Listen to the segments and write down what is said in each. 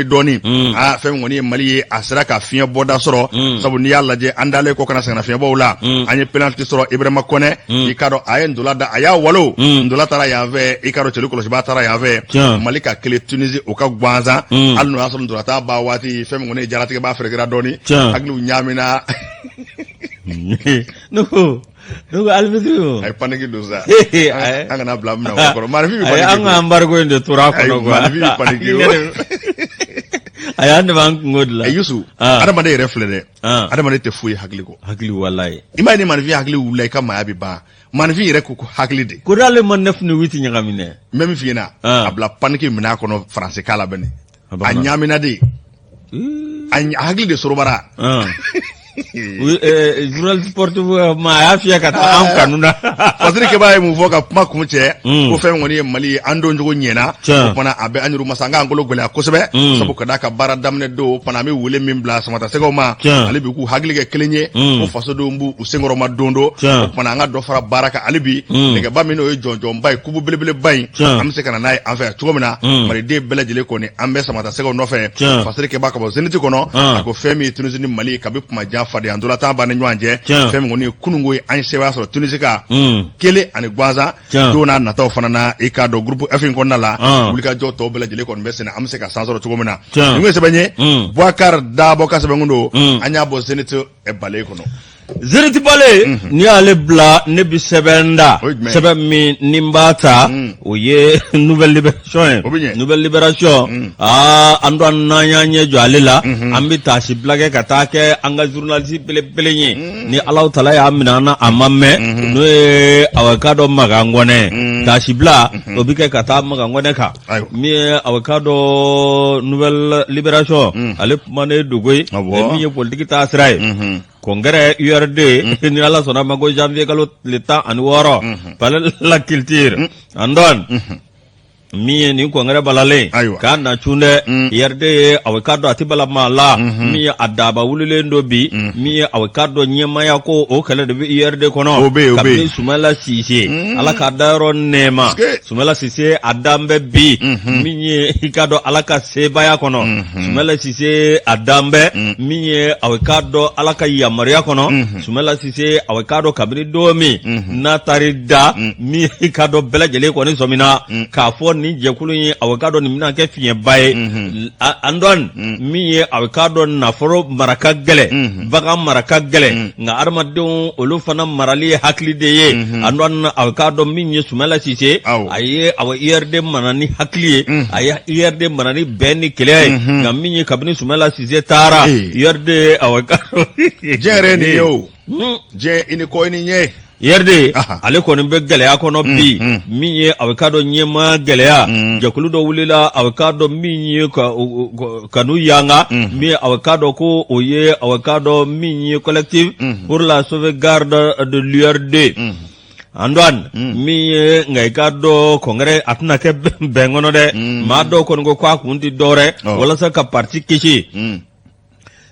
dɔɔni fɛn kɔni ye Mali ye a sera ka fiɲɛ bɔda sɔrɔ sabu n'i y'a lajɛ an dalen ko kana sɛgɛnna fiɲɛbɔw la an ye penalty sɔrɔ Ibrahima Kone i ka dɔn a ye ndola da a y'a walo ndola taara yan fɛ i ka dɔn cɛli kɔlɔsiba taara yan fɛ Mali ka kelen Tunisie o ka gansan hali n'o y'a sɔrɔ ndola ta ba waati fɛn kɔni jaratigɛ b'a ferekera dɔɔni hakiliw ɲaamina Donc albitre ay paniki do sa an kana bila mina o kɔrɔ Marifin ay an ka embargo de tora kɔnɔ quoi Marifin paniki ay an ban ngodla Yusu adamade yɛrɛ filɛ dɛ adamade tɛ foyi hakili ko hakili wallahi ima ni Marifin hakili wula i ka maya bi ban Marifin yɛrɛ ko hakili de ko dale man 9 ni 8 ɲagamine même fi na a bila paniki mina kɔnɔ français kala bane a ɲamina de a hakili de sorobara journal sportif ma ya fiya ka ta an kanuna fasiri ke baye mu fo ka kuma kun cɛ ko fɛn kɔni ye Mali an don jogo ɲɛna o fana a bɛ anjuru masanga ngolo gɛlɛya kosɛbɛ sabu ka da ka baara daminɛ do fana bɛ wele min bila samata sɛgɛw ma ale bi ku hakili kɛ kelen ye ko faso don bu u senkɔrɔ ma don do o fana an ka dɔ fara baara kan ale bi nɛgɛba min o ye jɔnjɔnba ye kubu belebeleba in an bɛ se ka na n'a ye an fɛ cogo min na Maliden bɛɛ lajɛlen kɔni an bɛ samata sɛgɛw nɔfɛ fasiri ke ba ka bɔ Zénith kɔnɔ a ko fɛn min Tunisie ni Mali ka bɛ kuma jan fadenya ndola tan ba ni ɲɔgɔn cɛ fɛn min kɔni kunungo ye an sɛbɛn sɔrɔ Tunisie ka kelen ani gansan don n'a nataw fana na i k'a dɔn groupe F in kɔnɔna la wulikajɔ tɔw bɛɛ lajɛlen kɔni bɛ senna an bɛ se ka san sɔrɔ cogo min na nin ye sɛbɛn ye Boubacar Dabo ka sɛbɛn kun don an y'a bɔ Zénith bale kɔnɔ Zénith bale ni ale bla ne bi sɛbɛnda sɛbɛn min ni b'a ta o ye nouvelle libération an do an n'an ɲɛ jɔ ale la an bɛ taasi bilakɛ ka taa kɛ an ka journaliste belebele ye ni Alahu Taala y'a minɛ an na a ma mɛn n'o ye awaka dɔ Makan Kɔnɛ taasi bila o bɛ kɛ ka taa Makan Kɔnɛ kan min ye awaka dɔ nouvelle libération ale kuma ne dogo ye min ye politique taa sira ye congrès URD ni ala sɔnna ma ko janvier kalo tile 16 palais la culture andon min ye nin congrès balalen k'a na cunɛ URD ye a bɛ k'a dɔn a tɛ balama la min ye a daba wulilen dɔ bi min ye a bɛ k'a dɔn ɲɛmaya ko o kɛlɛ de bɛ URD kɔnɔ kabini Sumala Sise ala k'a da yɔrɔ nɛɛma Sumala Sise a dan bɛ bi min ye i k'a dɔn ala ka sebaya kɔnɔ Sumala Sise a dan bɛ min ye a bɛ k'a dɔn ala ka yamaruya kɔnɔ Sumala Sise a bɛ k'a dɔn kabini don min n'a taari da min i k'a dɔn bɛɛ lajɛlen kɔni sɔmina k'a fɔ ni jɛkulu ye a bɛ k'a dɔn nin bɛna kɛ fiɲɛba ye andon min ye a bɛ k'a dɔn nafolo maraka gɛlɛ bagan maraka gɛlɛ nka adamadenw olu fana marali ye hakili de ye andon a bɛ k'a dɔn min ye Sumala Sise a ye a bɛ URD mana ni hakili ye a ye URD mana ni bɛn ni kɛlɛ ye nka min ye kabini Sumala Sise taara URD a bɛ k'a dɔn diɲɛ yɛrɛ nin ye o diɲɛ i ni kɔ i ni ɲɛ URD ale kɔni bɛ gɛlɛya kɔnɔ bi min ye a bɛ k'a dɔn ɲɛma gɛlɛya jɛkulu dɔ wulila a bɛ k'a dɔn min ye kanu yanga min ye a bɛ k'a dɔn ko o ye a bɛ k'a dɔn min ye collectif pour la sauvegarde de l'URD Antoine min ye nka i k'a dɔn congrès a tɛna kɛ bɛn kɔnɔ dɛ maa dɔw kɔni ko k'a kun tɛ dɔwɛrɛ walasa ka parti kisi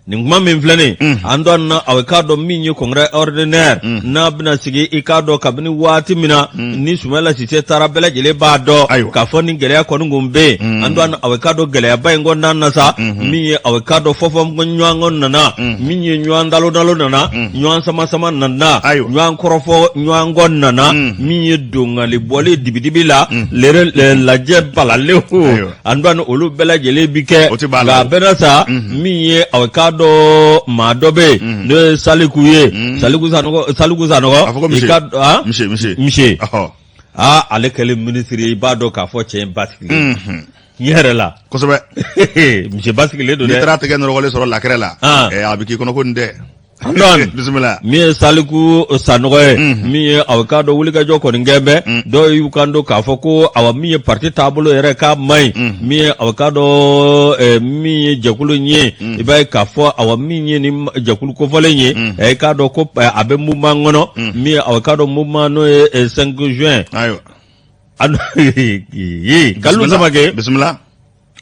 nin kuma min filɛ nin an dɔn na a bɛ k'a dɔn min ye congrès ordinaire n'a bɛna sigi i k'a dɔn kabini waati min na ni Sumala Sise taara bɛɛ lajɛlen b'a dɔn k'a fɔ ni gɛlɛya kɔni kun bɛ yen an dɔn a bɛ k'a dɔn gɛlɛyaba in kɔnɔna na sa min ye a bɛ k'a dɔn fɔfɔ ɲɔgɔn nana min ye ɲɔgɔn dalo nana ɲɔgɔn sama nana ɲɔgɔn kɔrɔfɔ ɲɔgɔn nana min ye dongali bɔli dibidibi la lajɛ balalen an dɔn olu bɛɛ lajɛlen bi kɛ nka a bɛna sa min ye a bɛ k'a dɔ maa dɔ bɛ yen n'o ye Saliku ye Saliku Sanɔgɔ i ka misi ale kɛlen ministre i b'a dɔn k'a fɔ cɛ in basigilen tiɲɛ yɛrɛ la kosɛbɛ misi basigilen don dɛ n'i taara tɛgɛ nɔrɔgɔlen sɔrɔ lakɛrɛ la a bɛ k'i kɔnɔ ko nin dɛ bisimila min ye Saliku Sanɔgɔ ye min ye a bɛ k'a dɔn wulikajɔ kɔni kɛ bɛ dɔw y'u kan don k'a fɔ ko awa min ye parti taabolo yɛrɛ k'a man ɲi min ye a bɛ k'a dɔn min ye jɛkulu in ye i b'a ye k'a fɔ awa min ye ni jɛkulu kofɔlen ye i k'a dɔn ko a bɛ mouvement kɔnɔ min ye a bɛ k'a dɔn mouvement n'o ye 5 juin ayiwa Kalu Samake bisimila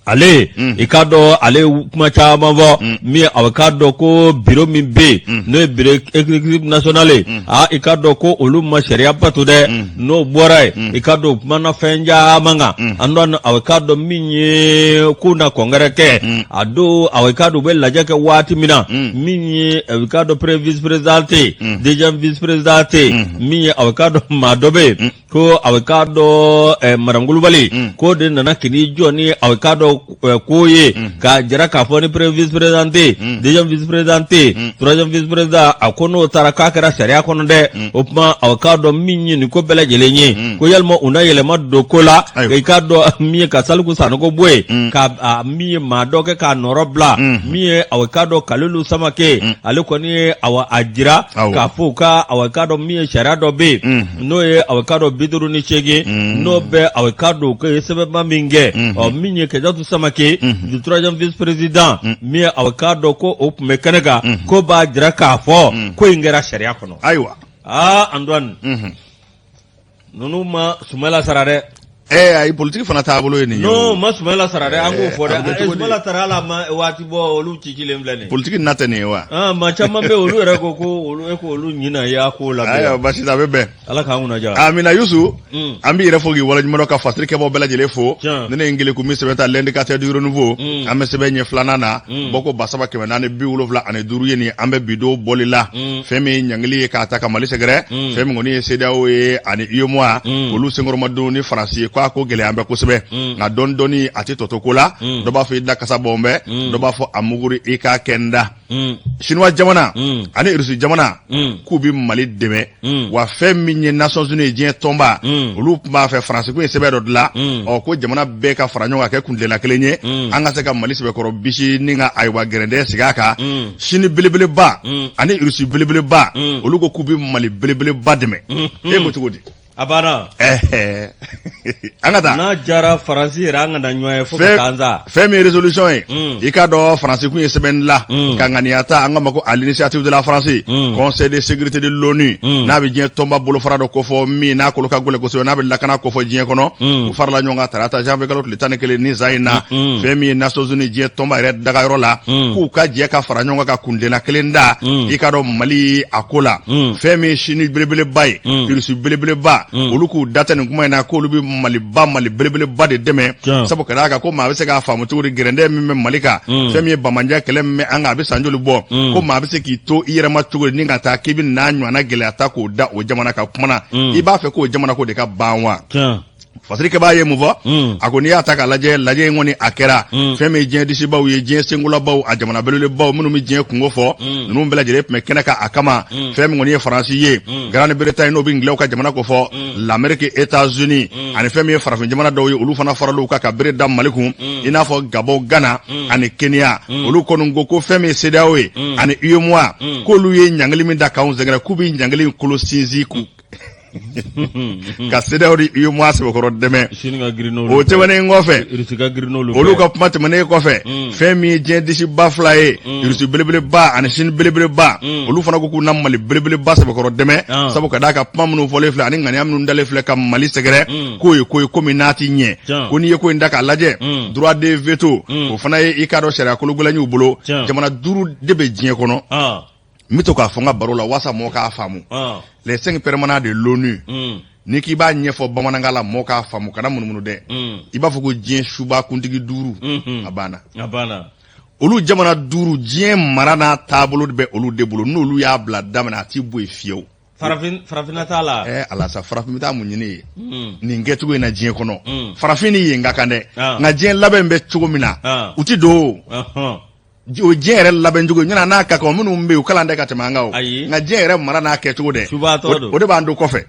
ale i ka dɔn ale kuma caman fɔ min a ka dɔn ko bureau min bɛ yen n'o ye bureau exécutif national ye i ka dɔn ko olu ma sariya bato dɛ n'o bɔra yen i ka dɔn kuma na fɛn caman kan an dɔn a ka dɔn min ye ko na kɔnkɛrɛ kɛ a don a ka dɔn u bɛ lajɛ kɛ waati min na min ye a ka dɔn vice président tɛ deuxième vice président tɛ min ye a ka dɔn maa dɔ bɛ yen ko a ka dɔn madame Kulubali ko de nana kini jɔ ni a ka dɔn ko ye ka jira k'a fɔ ni vice président tɛ deuxième vice président tɛ troisième vice président a ko n'o taara k'a kɛra sariya kɔnɔ dɛ o tuma a ka dɔn min ye nin ko bɛɛ lajɛlen ye ko yalima u na yɛlɛma don ko la i ka dɔn min ye ka Saliku Sanogo bɔ yen ka min ye maa dɔ kɛ k'a nɔrɔ bila min ye a ka dɔn Kalilu Samake ale kɔni ye a jira k'a fɔ ka dɔn min ye sariya dɔ bɛ yen n'o ye a ka dɔn 58 n'o bɛ a ka dɔn ko ye sɛbɛnba min kɛ min ye Kɛjatu Samake du troisième vice président min ye a ka dɔn ko o tun bɛ kɛnɛ kan ko b'a jira k'a fɔ ko in kɛra sariya kɔnɔ. Ayiwa Antoine ninnu ma Sumala sara dɛ. Ayi politique fana taabolo ye nin ye. Non ma Sumala sara dɛ an k'o fɔ dɛ Sumala sara ala ma waati bɔ olu ci cilen filɛ nin. Politique na tɛ nin ye wa. Ma caman bɛ olu yɛrɛ ko olu ɲina y'a ko la. Ayiwa basi a bɛ bɛn. Ala k'an kunna ja. Amina Yusu an b'i yɛrɛ fo k'i waleɲuman dɔn ka fasiri kɛbagaw bɛɛ lajɛlen fo ne ne ye n kelen kun min sɛbɛn ta l'indicateur du renouveau an bɛ sɛbɛn ɲɛ filanan na bɔ ko 3775 ye nin an bɛ bi don bɔli la fɛn min ɲangili ye k'a ta ka Mali sɛgɛrɛ fɛn min kɔni ye CEDEAO ye ani UEMOA olu senkɔrɔmadenw ni Faransi ye k'a ko gɛlɛya an bɛ kosɛbɛ nka dɔɔni a tɛ tɔtɔ ko la dɔ b'a fɔ i da kasa bɔn bɛ dɔ b'a fɔ a muguri i k'a kɛ n da Chinois jamana ani Russie jamana k'u bɛ Mali dɛmɛ wa fɛn min ye Nations Unies diɲɛ tɔnba olu tun b'a fɛ Faransi ko ye sɛbɛn dɔ dilan ko jamana bɛɛ ka fara ɲɔgɔn kan kɛ kuntilenna kelen ye an ka se ka Mali sɛbɛkɔrɔ bisi ni ka ayiwa gɛrɛndɛ sigi a kan Chine belebeleba ani Russie belebeleba olu ko k'u bɛ Mali belebeleba dɛmɛ e ko cogo di a banna an ka taa n'a jara Faransi yɛrɛ an ka na ɲɔgɔn ye fo ka taa an sa fɛn min ye résolution ye i k'a dɔn Faransi kun ye sɛbɛnni la ka ŋaniya ta an ka ma ko à l'initiative de la France Conseil de sécurité de l'ONU n'a bɛ diɲɛ tɔnba bolofara dɔ kofɔ min n'a kolo ka gɛlɛn kosɛbɛ n'a bɛ lakana kofɔ diɲɛ kɔnɔ u farala ɲɔgɔn kan tarata janvier kalo tile 11 ni zan in na fɛn min ye Nations Unies diɲɛ tɔnba yɛrɛ dagayɔrɔ la k'u ka jɛ ka fara ɲɔgɔn kan ka kundenna kelen da i k'a dɔn Mali a ko la fɛn min ye Chine belebeleba ye Russie belebeleba olu k'u data nin kuma in na k'olu bɛ Mali belebeleba de dɛmɛ sabu ka d'a kan ko maa bɛ se k'a faamu cogo di gɛrɛndɛ min bɛ Mali kan fɛn min ye Bamanja kɛlɛ min bɛ an kan a bɛ san joli bɔ ko maa bɛ se k'i to i yɛrɛ ma cogo di ni ka taa k'i bɛ n'a ɲɔgɔnna gɛlɛya ta k'o da o jamana kan kuma na i b'a fɛ k'o jamana ko de ka ban wa fasirikɛ b'a ye mun fɔ a ko n'i y'a ta k'a lajɛ in kɔni a kɛra fɛn min ye diɲɛ disibaw ye diɲɛ senkolabaw a jamana belebelebaw minnu bɛ diɲɛ kungo fɔ ninnu bɛɛ lajɛlen tun bɛ kɛnɛ kan a kama fɛn min kɔni ye Faransi ye Grande-Bretagne n'o bɛ Ingilɛw ka jamana ko fɔ l'Amérique États-Unis ani fɛn min ye farafin jamana dɔw ye olu fana farala u kan ka bere da Mali kun i n'a fɔ Gabon Ghana ani Kenya olu kɔni ko fɛn min ye CEDEAO ye ani UEMOA k'olu ye ɲangili min da k'anw sɛgɛrɛ k'u bɛ ɲangili in kolo sinsin ka CEDEAO ni UEMOA sɛbɛkɔrɔ dɛmɛ o tɛmɛnen kɔfɛ olu ka kuma tɛmɛnen kɔfɛ fɛn min ye diɲɛ disiba fila ye Russie belebeleba ani Chine belebeleba olu fana ko k'u na Mali belebeleba sɛbɛkɔrɔ dɛmɛ sabu ka d'a ka kuma minnu fɔlen filɛ ani ŋaniya minnu dalen filɛ ka Mali sɛgɛrɛ k'o ye komi n'a ti ɲɛ ko n'i ye ko in da k'a lajɛ droit de veto o fana ye i k'a dɔn sariya kologɛlɛnw bolo jamana 5 de bɛ diɲɛ kɔnɔ n bɛ to k'a fɔ n ka baro la walasa mɔgɔw k'a faamu les 5 permanents de l'ONU n'i k'i b'a ɲɛfɔ bamanankan la mɔgɔw k'a faamu kana munumunu dɛ i b'a fɔ ko diɲɛ suba kuntigi 5 a banna olu jamana 5 diɲɛ mara n'a taabolo bɛ olu de bolo n'olu y'a bila daminɛ a t'i bɔ yen fiyewu farafinna t'a la ala sa farafin bɛ taa mun ɲini ye nin kɛcogo in na diɲɛ kɔnɔ farafin ni yen ka kan dɛ nka diɲɛ labɛn bɛ cogo min na u ti don o diɲɛ yɛrɛ labɛn cogo ɲɛna n'a ka kan minnu bɛ yen u kalan tɛ ka tɛmɛ an kan o nka diɲɛ yɛrɛ mara n'a kɛcogo dɛ o de b'an don kɔfɛ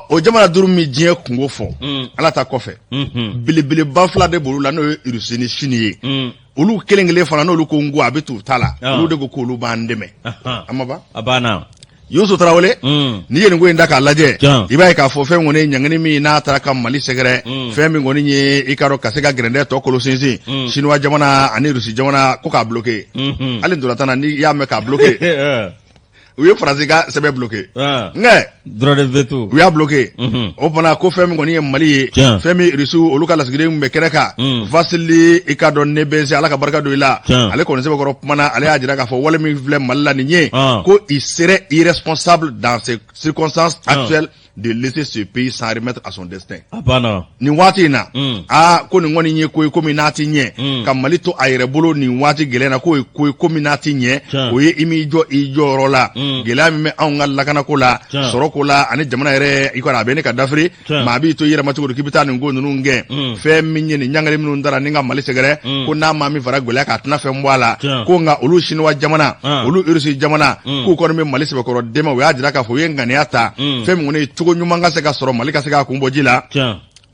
o jamana 5 min diɲɛ kungo fɔ ala ta kɔfɛ belebeleba 2 de b'olu la n'o ye Russie ni Chine ye olu kelen fana n'olu ko n ko a bɛ t'u ta la olu de ko k'olu b'an dɛmɛ a ma ban a banna Youssou Traoré n'i ye nin ko in da k'a lajɛ i b'a ye k'a fɔ fɛn kɔni ɲangini min n'a taara ka Mali sɛgɛrɛ fɛn min kɔni ye i ka dɔn ka se ka gɛrɛndɛ tɔ kolo sinsin Chinois jamana ani Russie jamana ko k'a bloqué hali ndolantan na n'i y'a mɛn k'a bloqué u ye faransi ka sɛbɛn bloqué nka droit de veto u y'a bloqué o fana ko fɛn min kɔni ye Mali ye fɛn min Rusiw olu ka lasigiden bɛ kɛnɛ kan Vasili i ka dɔn ne bɛ se Ala ka barika don i la ale kɔni sɛbɛkɔrɔ kumana ale y'a jira k'a fɔ wale min filɛ Mali la nin ye ko il serait irresponsable dans ces circonstances actuelles de laisser ce pays sans remettre à son destin. Nin waati in na ko nin kɔni ye ko ye komi n'a ti ɲɛ ka Mali to a yɛrɛ bolo nin waati gɛlɛn na ko ye ko ye komi n'a ti ɲɛ o ye i m'i jɔ i jɔyɔrɔ la gɛlɛya min bɛ anw ka lakanako la sɔrɔko la ani jamana yɛrɛ i kɔni a bɛ ne ka dafiri maa b'i to i yɛrɛ ma cogo di k'i bɛ taa nin ko ninnu gɛn fɛn min ye nin ɲangili minnu dara ni ka Mali sɛgɛrɛ ko n'a maa min fara gɛlɛya k'a tɛna fɛn bɔ a la ko nka olu Chinois jamana olu Rusi jamana k'u kɔni bɛ Mali sɛbɛkɔrɔ dɛmɛ o y'a jira k'a fɔ u ye ŋaniya ta fɛn min kɔni ye cogo ɲuman ka se ka sɔrɔ Mali ka se k'a kun bɔ ji la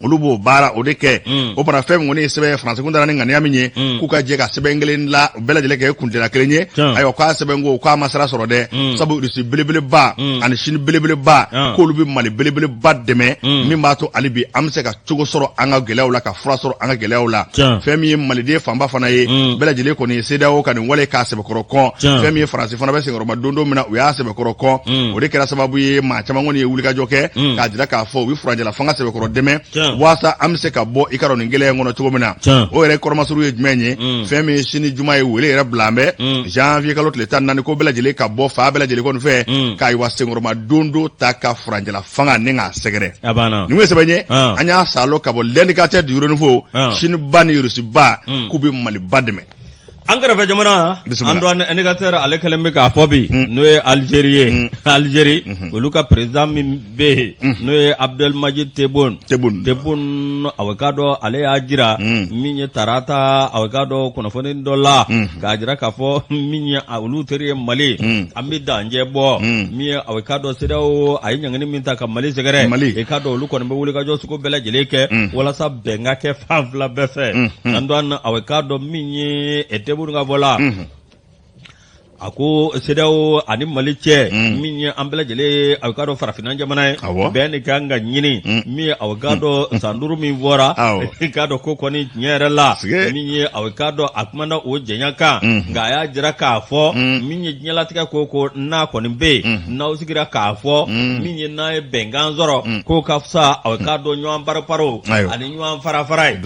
olu b'o baara o de kɛ o fana fɛn min kɔni ye sɛbɛn Faransi kun dara ni ŋaniya min ye k'u ka jɛ ka sɛbɛn kelen la bɛɛ lajɛlen kɛ kuntɛla kelen ye ayiwa k'a sɛbɛn ko k'a ma sira sɔrɔ dɛ sabu Rusi belebeleba ani Chine belebeleba k'olu bɛ Mali belebeleba dɛmɛ min b'a to hali bi an bɛ se ka cogo sɔrɔ an ka gɛlɛyaw la ka fura sɔrɔ an ka gɛlɛyaw la fɛn min ye maliden fanba fana ye bɛɛ lajɛlen kɔni ye CEDEAO ka nin wale k'a sɛbɛkɔrɔ kɔn fɛn min ye Faransi fana bɛ senkɔrɔma don min na u y'a sɛbɛkɔrɔ kɔn o de kɛra sababu ye maa caman kɔni ye wulikajɔ kɛ k'a jira k'a fɔ u bɛ furanjɛla fanga sɛbɛkɔrɔ dɛmɛ waasa an bɛ se ka bɔ i ka dɔn nin gɛlɛya kɔnɔ cogo min na o yɛrɛ kɔrɔmasuru ye jumɛn ye fɛn min ye sini juma ye wele yɛrɛ bila an bɛ janvier kalo tile 14 ko bɛɛ lajɛlen ka bɔ fa bɛɛ lajɛlen kɔni fɛ k'ayiwa senkɔrɔma don ta ka furanjɛla fanga ni k'a sɛgɛrɛ nin ye sɛbɛn ye an y'a salo ka bɔ l'indicateur du renouveau Chine ba ni Rusi ba k'u bɛ Mali ba dɛmɛ. An kɛrɛfɛ jamana an do indicateur ale kɛlen bɛ k'a fɔ bi n'o ye Algérie ye Algérie olu ka président min bɛ yen n'o ye Abdelmadjid Tebboune a bɛ k'a dɔn ale y'a jira min ye tarata a bɛ k'a dɔn kunnafoni dɔ la k'a jira k'a fɔ min ye olu teri ye Mali an bɛ danger bɔ min ye a bɛ k'a dɔn CEDEAO a ye ɲangini min ta ka Mali sɛgɛrɛ i k'a dɔn olu kɔni bɛ wulikajɔ sugu bɛɛ lajɛlen kɛ walasa bɛn ka kɛ fan fila bɛɛ fɛ an do a bɛ k'a dɔn min ye Tebboune bola a ko CEDEAO ani Mali cɛ min ye an bɛɛ lajɛlen a bɛ k'a dɔn farafinna jamana ye bɛn de kan ka ɲini min ye a bɛ k'a dɔn san 5 min fɔra k'a dɔn ko kɔni tiɲɛ yɛrɛ la min ye a bɛ k'a dɔn a kumana o jɛnya kan nka a y'a jira k'a fɔ min ye diɲɛlatigɛ ko n'a kɔni bɛ yen n'aw sigira k'a fɔ min ye n'a ye bɛnkan sɔrɔ k'o ka fisa a bɛ k'a dɔn ɲɔgɔn paro ani ɲɔgɔn fara ye.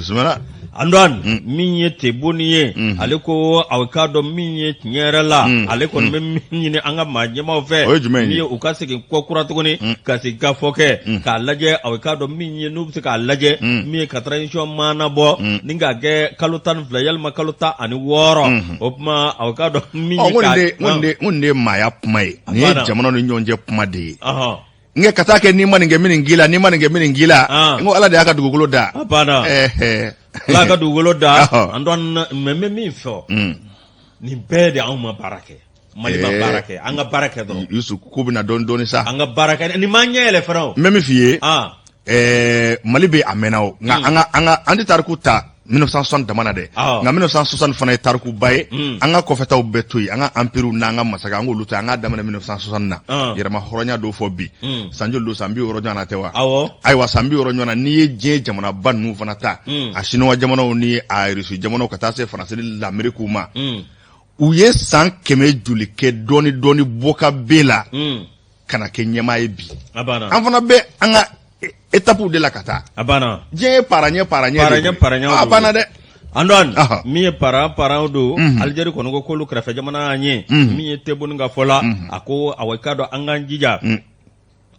Andoan min ye Tebboune ye ale ko a bɛ k'a dɔn min ye tiɲɛ yɛrɛ la ale kɔni bɛ min ɲini an ka maa ɲɛmaw fɛ min ye u ka segin kɔ kura tuguni ka segin ka fɔ kɛ k'a lajɛ a bɛ k'a dɔn min ye n'u bɛ se k'a lajɛ min ye ka transition maana bɔ ni k'a kɛ kalo 12 yalima kalo 16 o kuma a bɛ k'a dɔn min ye ŋo nin de ye maaya kuma ye nin ye jamana ni ɲɔgɔn cɛ kuma de ye nge ka taa kɛ n'i ma nin kɛ min nin gila n'i ma nin kɛ min nin gila nko Ala de y'a ka dugukolo da Ala ka dugukolo da an dɔn mɛ min fɔ nin bɛɛ de anw ma baara kɛ Mali ma baara kɛ an ka baara kɛ dɔrɔn Yusuf ko bɛna dɔɔni sa an ka baara kɛ nin ma ɲɛ yɛlɛ fana o n bɛ min f'i ye Mali bɛ a mɛnna o nka an tɛ tariku ta 1960 damana dɛ nka 1960 fana ye tarikuba ye an ka kɔfɛtaw bɛɛ to yen an ka empire n'an ka masakɛ an k'olu to yen an ka daminɛ 1960 na yɛrɛma hɔrɔnya dɔw fɔ bi san joli don san 60 ɲɔgɔnna tɛ wa ayiwa san 60 ɲɔgɔnna n'i ye diɲɛ jamanaba ninnu fana ta a Chinois jamanaw ni a Rusi jamanaw ka taa se Faransi ni Ameriki ma u ye san 100 joli kɛ dɔɔni bɔ ka bɛɛ la ka na kɛ ɲɛmaa ye bi an fana bɛ an ka étape de la ka taa diɲɛ ye paranye a banna dɛ Andoan min ye parent do Algérie kɔni ko k'olu kɛrɛfɛ jamana an ye min ye Tebboune ka fɔ la a ko a k'a dɔn an k'an jija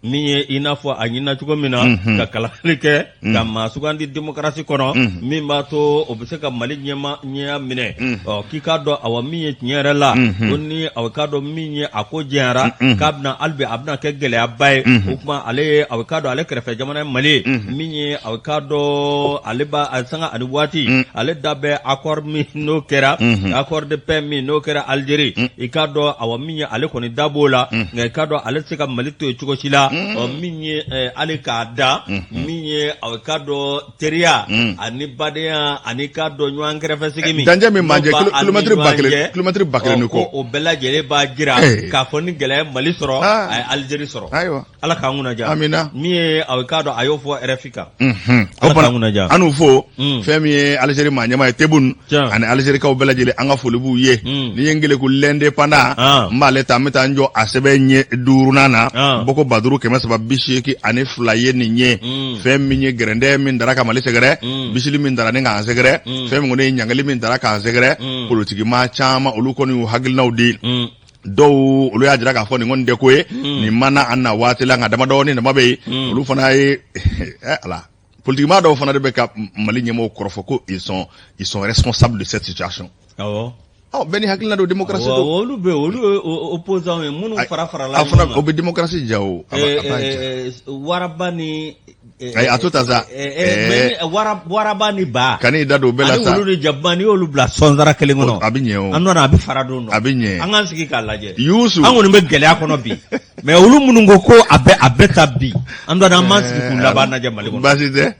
min ye i n'a fɔ a ɲinina cogo min na ka kalali kɛ ka maa sugandi démocratie kɔnɔ min b'a to o bɛ se ka Mali ɲɛya minɛ k'i k'a dɔn awa min ye tiɲɛ yɛrɛ la ko ni a bɛ k'a dɔn min ye a ko jɛnyara k'a bɛna hali bi a bɛna kɛ gɛlɛyaba ye o kuma ale ye a bɛ k'a dɔn ale kɛrɛfɛ jamana ye Mali min ye a bɛ k'a dɔn ale b'a sanga ani waati ale da bɛ accord min n'o kɛra accord de paix min n'o kɛra Algérie i k'a dɔn awa min ye ale kɔni da b'o la nka i k'a dɔn ale tɛ se ka Mali to yen cogo si la minye ale ka da minye awkado teria ani badea ani kado nyangre fesigi danje mi manje kilometre bakre ni ko o bella jere ba gira ka foni gele mali soro ay algeri soro aywa ala ka nguna ja amina mi awkado ayo fo rfika ala ka nguna ja anu fo femi algeri ma nyama tebun ani algeri ka o bella jele anga folubu ye ni yengele ku lende pana mbale tamita njo asebe nye durunana boko baduru kema saba bishiki ani flaye ni nye femi nye grende min daraka mali segere bishili min darani nga segere femi ngone nyangali min daraka segere politiki ma chama ulukoni hagilna udi do ulu ya jira ka fo ni ngonde ko ni mana anna watila nga dama do ni na mabe ulu fana ala politiquement do fana de be ka mali nyemo korofo ko ils sont responsables de cette situation. Beni hakilina do démocratie do wolu be wolu opposant e munu fara la afana ko be démocratie jaw warabani ay atotaza warabani ba kani dado bela sa wolu jabani wolu bla sonzara kelingono abinye anona abi farado no abinye angan sigi kalaje yusu angoni be gele akono bi mais wolu munu ngoko abeta bi andona amansi kula bana jamali ngono basite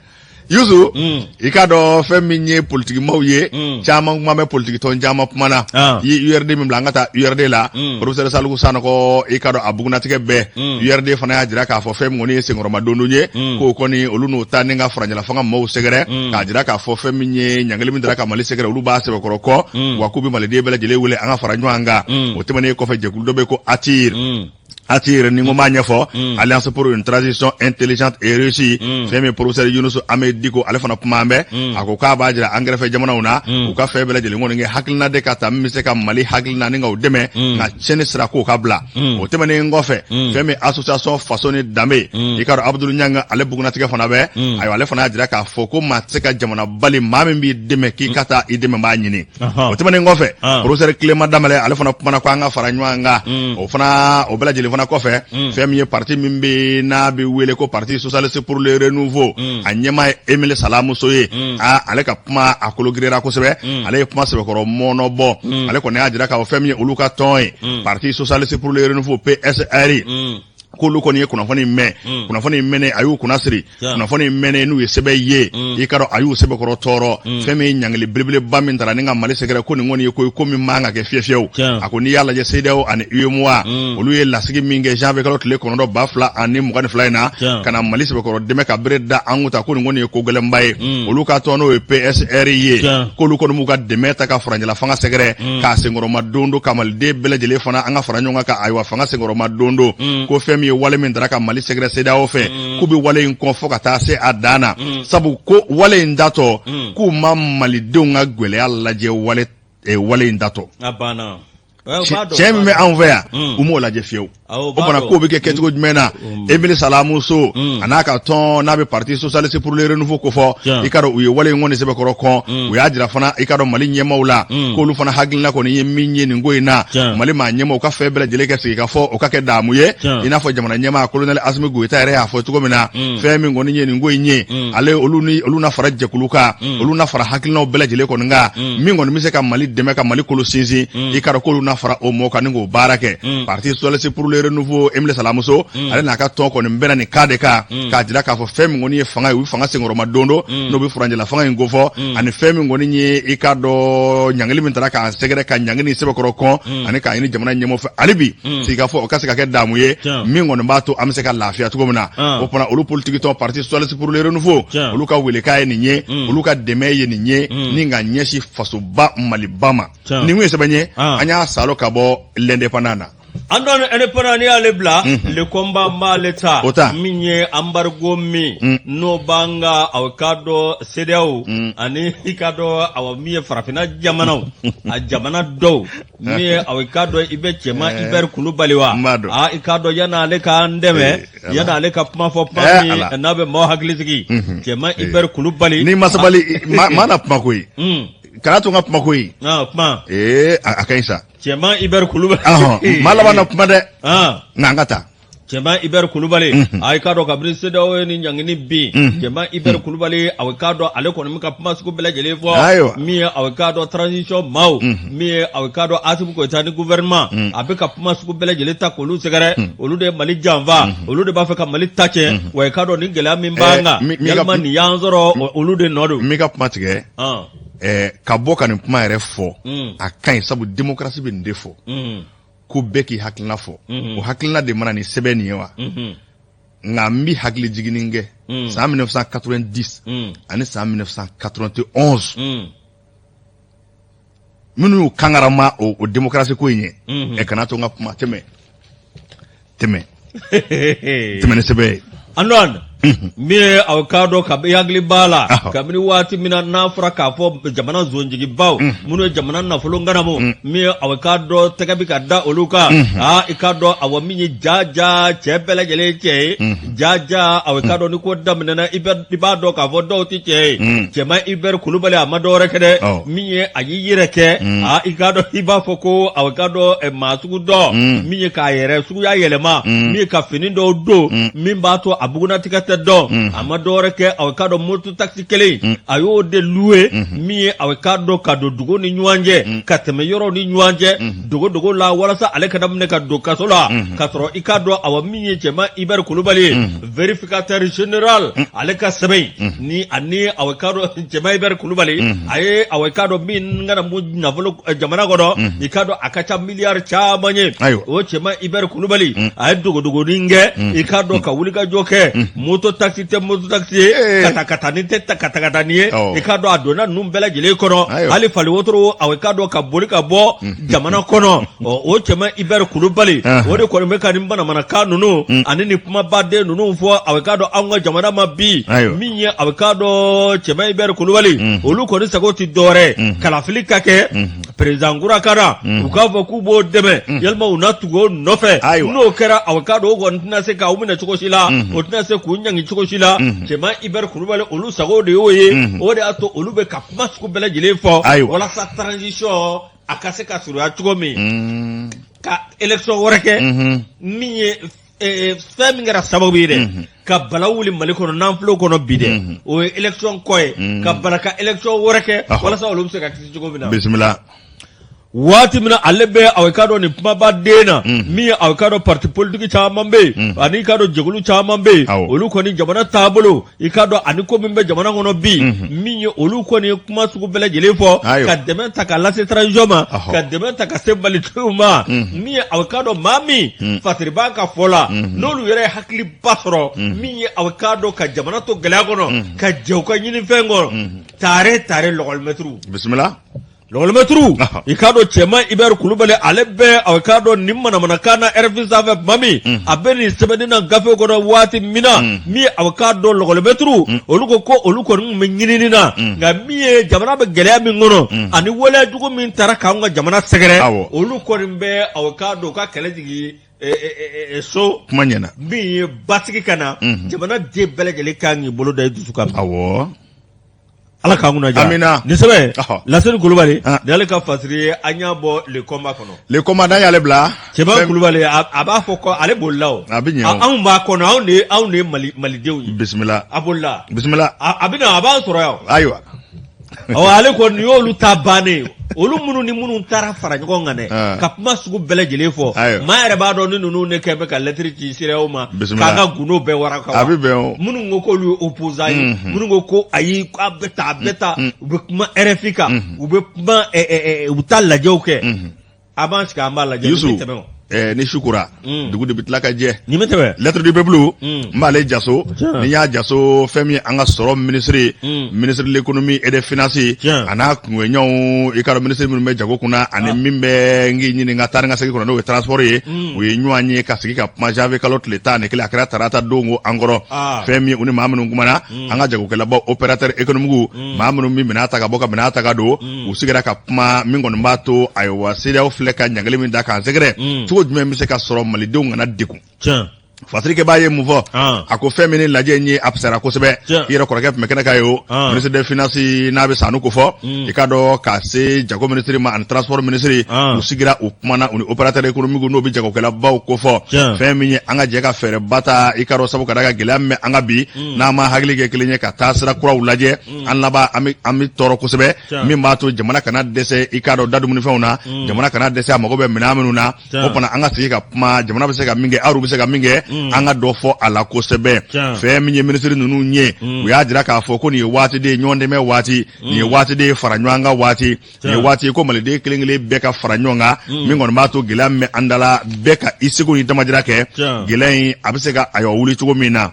yusu ikado feminye politique mawye chama ngame politique ton jama pumana yi URD mi blangata URD la professeur Salou Sano ko ikado abugna tike be URD fana ya jira ka fo fem ngoni sengoro madondo nye ko koni oluno taninga franja la fanga maw segere ka jira ka fo feminye nyangale mi dira ka mali segere olu ba se ko ko wakubi mali de bela jele wele anga faranyo anga o temane ko fe jekul dobe ko attire ni ngoma nyafo alliance pour une transition intelligente et réussie femi professeur Yunus Ahmed Diko alefana pumambe akoka bajira engrais fe jamana una uka fe bela jeli ngone nge hakilna de kata mise ka mali hakilna ninga udeme na chene sira ko kabla o temane ngofe femi association façonné damé ikaro Abdul Nyanga ale buguna tika fana be ayo alefana jira ka foko matseka jamana bali mame bi deme ki kata ideme ma nyini o temane ngofe professeur Clément Damale alefana pumana ko anga faranywa nga o fana o bela jeli kofe femi parti mimbe na be wele ko parti socialiste pour le renouveau anyema Emile Salamou Soye ale ka puma akologrera ko sebe ale puma sebe ko mono bo ale ko ne ajira ka femi uluka ton parti socialiste pour le renouveau PSR kulu koni kuna fani mene ayu kuna siri kuna fani mene nu sebe ye ikaro ayu sebe ko toro femi nyangali bribile bamin tara ninga mali segere ko ni ngoni ko mi manga ke fiefiew akoni yalla je sedeo ani UMOA olu ye lasigi minge janve kalo tele kono do bafla ani mugani flaina kana mali sebe ko deme ka breda anguta ko ni ngoni ko gele mbaye olu ka tono PSR ye kulu kono muga deme ta ka franja la fanga segere ka sengoro madondo kamal de bele jele fana anga franyo ngaka aywa fanga sengoro madondo ko femi wale min daraka mali segre seda ofe kubi wale in konfo kata se adana sabu ko wale indato ku mali dunga gwele alla je wale indato abana chemi me anvea umo la je fieu obana ko be ke ketgo jmena Emile Salamou So anaka ton na be parti socialiste pour le renouveau ko fo ikaro uye wale ngone sebe ko kon we ajira fana ikaro mali nyema wala ko lu fana hagilna ko ni yeminye ni ngoina mali ma nyema ka febele jele ke sika fo o ka ke damuye ina fo jamana nyema colonel Asmi Goita re ha fo to gomina femi ngoni nye ni ngoinye ale oluna fara je kuluka oluna fara hagilna bele jele ko nga mi ngoni mi se ka mali deme ka mali kolo sinzi ikaro ko oluna fara o mo ka ngo barake parti socialiste pour le renouveau Emile Salamou So ale na ka ton ko mbena ni kadeka ka jira ka fo femi ngoni fanga wi fanga sengoro madondo no bi franje la fanga ngofo ani femi ngoni nye ikado nyangali mintara ka segere ka nyangini sebe ko kon ani ka ini jamana nyemo fa alibi sika fo o ka sika ke damuye mi ngoni bato amse ka lafia to gomna o pona olu politique to parti socialiste pour le renouveau olu ka wele ka ni nye olu ka demeye ni nye ninga nyeshi faso ba malibama ni ngwe sebanye anya salo kabo l'indépendant andon indépendant ya lebla le combat maleta minye embargo mi no banga awkado CEDEAO ani ikado awamiye farafina jamana a jamana do mi awkado ibe chema iber kulubaliwa ikado yana le ka ndeme yana le ka puma fo pami nabe mo haglizigi chema iber kulubali ni masabali mana puma koyi karatu nga puma koyi puma akaisa chema iber kulubali malaba na puma de ngangata Cɛman Iber Kulubali a ka dɔn kabini CEDEAO ni ɲangini bi Cɛman Iber Kulubali a ka dɔn ale kɔni bɛ ka kuma sugu bɛɛ lajɛlen fɔ min ye a ka dɔn transition maaw min ye a ka dɔn Asimu Goyita ni gouvernement a bɛ ka kuma sugu bɛɛ lajɛlen ta k'olu sɛgɛrɛ olu de Mali janfa olu de b'a fɛ ka Mali ta cɛ wa a ka dɔn ni gɛlɛya min b'an kan yalima nin y'an sɔrɔ olu de nɔ don min ka kuma tigɛ ka bɔ ka nin kuma yɛrɛ fɔ a ka ɲi sabu démocratie bɛ nin de fɔ ko bɛɛ k'i hakilina fɔ o hakilina de mana ni sɛbɛn nin ye wa nka n bi hakili jiginin kɛ san 1990 ani san 1991 minnu y'u kangarama o démocratie ko in ye kana to n ka kuma tɛmɛ ni sɛbɛn ye andon min aw ka dɔn ka hakili b'a la kabini waati min na n'a fɔra k'a fɔ jamana zonjigibaw minnu ye jamana nafolo ŋanamu min aw ka dɔn tɛgɛ bɛ ka da olu kan i ka dɔn awɔ min ye jaja cɛ bɛɛ lajɛlen cɛ ye jaja aw ka dɔn ni ko daminɛna i b'a dɔn k'a fɔ dɔw tɛ cɛ ye Cɛman Iber Kulubali a ma dɔwɛrɛ kɛ dɛ min ye a y'i yɛrɛ kɛ i ka dɔn i b'a fɔ ko aw ka dɔn maa sugu dɔ min ye k'a yɛrɛ suguya yɛlɛma min ye ka fini dɔw don min b'a to a bugunatigɛ dɔn a ma dɔwɛrɛ kɛ a ka dɔn moto taxi kelen a y'o de loué min ye a ka dɔn ka don dugu ni ɲɔgɔn cɛ ka tɛmɛ yɔrɔ ni ɲɔgɔn cɛ dogo la walasa ale ka daminɛ ka don kaso la ka sɔrɔ i ka dɔn awɔ min ye Cɛman Iber Kulubali ye vérificateur général ale ka sɛbɛn ni ani a ka dɔn Cɛman Iber Kulubali a ye a ka dɔn min kana mu nafolo jamana kɔnɔ i ka dɔn a ka ca miliyari caman ye o Cɛman Iber Kulubali a ye dogodogonin kɛ i ka dɔn ka wuli ka jɔ kɛ moto taxi tɛ moto taxi ye kata ni tɛ kata ni ye i ka dɔn a donna ninnu bɛɛ lajɛlen kɔnɔ hali fali wotoro a ka dɔn ka boli ka bɔ jamana kɔnɔ o Cɛman Iber Kulubali o de kɔni bɛ ka nin manamanakan ninnu ani ni kumabaden ninnu fɔ a ka dɔn anw ka jamana ma bi min ye a ka dɔn Cɛman Iber Kulubali olu kɔni sago tɛ dɔwɛrɛ kalafili ka kɛ président Nkura kana u k'a fɔ k'u b'o dɛmɛ yalima u na tugu o nɔfɛ n'o kɛra a ka dɔn o kɔni tɛna se k'aw minɛ cogo si la o tɛna se k'u ɲangi cogo si la Cɛman Iber Kulubali olu sago de y'o ye o de y'a to olu bɛ ka kuma sugu bɛɛ lajɛlen fɔ walasa transition a ka se ka surunya cogo min ka élection wɛrɛ kɛ min ye fɛn min kɛra sababu ye dɛ ka bala wuli Mali kɔnɔ n'anfilo kɔnɔ bi dɛ o ye élection kɔ ye ka bala ka élection wɛrɛ kɛ walasa olu bɛ se ka kisi cogo min na bisimila waati min na ale bɛ a ka dɔn nin kumaba den na min ye a ka dɔn parti politique caman bɛ yen ani ka dɔn jɛkulu caman bɛ yen olu kɔni jamana taabolo i ka dɔn ani ko min bɛ jamana kɔnɔ bi min ye olu kɔni ye kuma sugu bɛɛ lajɛlen fɔ ka dɛmɛ ta ka lase transition ma ka dɛmɛ ta ka se Malitigiw ma min ye a ka dɔn maa min fasiri b'a ka fɔ la n'olu yɛrɛ ye hakiliba sɔrɔ min ye a ka dɔn ka jamana to gɛlɛya kɔnɔ ka jɛ u ka ɲinifɛn kɔnɔ tare lɔgɔlimɛtiriw bisimila lɔgɔlimɛtiriw i ka dɔn Cɛman Iber Kulubali ale bɛ a ka dɔn nin manamanakan na RFI sanfɛ tuma min a bɛ nin sɛbɛnni na gafe kɔnɔ waati min na min a ka dɔn lɔgɔlimɛtiriw olu ko olu kɔni bɛ ɲinini na nka min ye jamana bɛ gɛlɛya min kɔnɔ ani waleyajugu min taara k'anw ka jamana sɛgɛrɛ olu kɔni bɛ a ka dɔn u ka kɛlɛ jigin so kuma ɲɛna min ye basigi ka na jamana den bɛɛ lajɛlen kan k'i bolo da i dusu kan Ala k'an kunna diya amina nin sɛbɛn Laseni Kulubali ni ale ka fasiri ye an y'a bɔ le combat kɔnɔ le combat n'an y'ale bila Cɛman Kulubali a b'a fɔ ko ale bolila o a bɛ ɲɛ anw b'a kɔnɔ anw de ye malidenw ye bisimila a bolila bisimila a bɛ na a b'an sɔrɔ yan ayiwa ale kɔni y'olu ta bannen olu minnu ni minnu taara fara ɲɔgɔn kan dɛ ka kuma sugu bɛɛ lajɛlen fɔ maa yɛrɛ b'a dɔn ni ninnu ne kɛ bɛ ka lettre ci CEDEAO ma k'an ka gundo bɛɛ waraka a bɛ bɛn o minnu ko k'olu ye opposant ye minnu ko ko ayi k'a bɛ ta u bɛ kuma RFI kan u bɛ kuma u bɛ taa lajɛw kɛ a b'an sigi an b'a lajɛ Yusu ni sukura dugu de bɛ tila ka jɛ lettre du peuple n b'ale jaso ni y'a jaso fɛn min an ka sɔrɔ ministre de l'économie et des finances a n'a kungoɲɛw i ka dɔn ministre minnu bɛ jago kunna ani min bɛ n k'i ɲini ka taa ni ka segin kɔnɔ n'o ye transport ye u ye ɲɔgɔn ye ka sigi ka kuma janvier kalo tile 11 a kɛra tarata don ko an kɔrɔ fɛn min u ni maa minnu kumana an ka jagokɛlabaw opérateur économique maa minnu bɛ minɛn ta ka bɔ ka minɛn ta ka don u sigira ka kuma min kɔni b'a to ayiwa CEDEAO filɛ ka ɲagali min da k'an sɛgɛrɛ cogo jumɛn bɛ se ka sɔrɔ malidenw kana degun Fasirike b'a ye mun fɔ a ko fɛn min lajɛ in ye a fisara kosɛbɛ i yɛrɛ kɔrɔkɛ tun bɛ kɛnɛ kan ye o ministre des finances n'a bɛ sanu ko fɔ i ka dɔn ka se jago ministre ma ani transport ministre u sigira u kumana u ni opérateur économique n'o bɛ jagokɛlabaw ko fɔ fɛn min ye an ka jɛ ka fɛɛrɛba ta i ka dɔn sabu ka da ka gɛlɛya min bɛ an ka bi n'an ma hakili kɛ kelen ye ka taa sira kuraw lajɛ an laban an bɛ tɔɔrɔ kosɛbɛ min b'a to jamana kana dɛsɛ i ka dɔn dadumunifɛnw na jamana kana dɛsɛ a mago bɛ minɛn minnu na o fana an ka sigi ka kuma jamana bɛ se ka min kɛ aw bɛ se ka min kɛ an ka dɔ fɔ a la kosɛbɛ fɛn min ye ministre ninnu ye u y'a jira k'a fɔ ko nin ye waati de ye ɲɔgɔn dɛmɛ waati nin ye waati de ye fara ɲɔgɔn kan waati nin ye waati ye ko maliden kelen kelen bɛɛ ka fara ɲɔgɔn kan min kɔni b'a to gɛlɛya min bɛ an da la bɛɛ ka i seko ni damadira kɛ gɛlɛya in a bɛ se ka ayiwa wuli cogo min na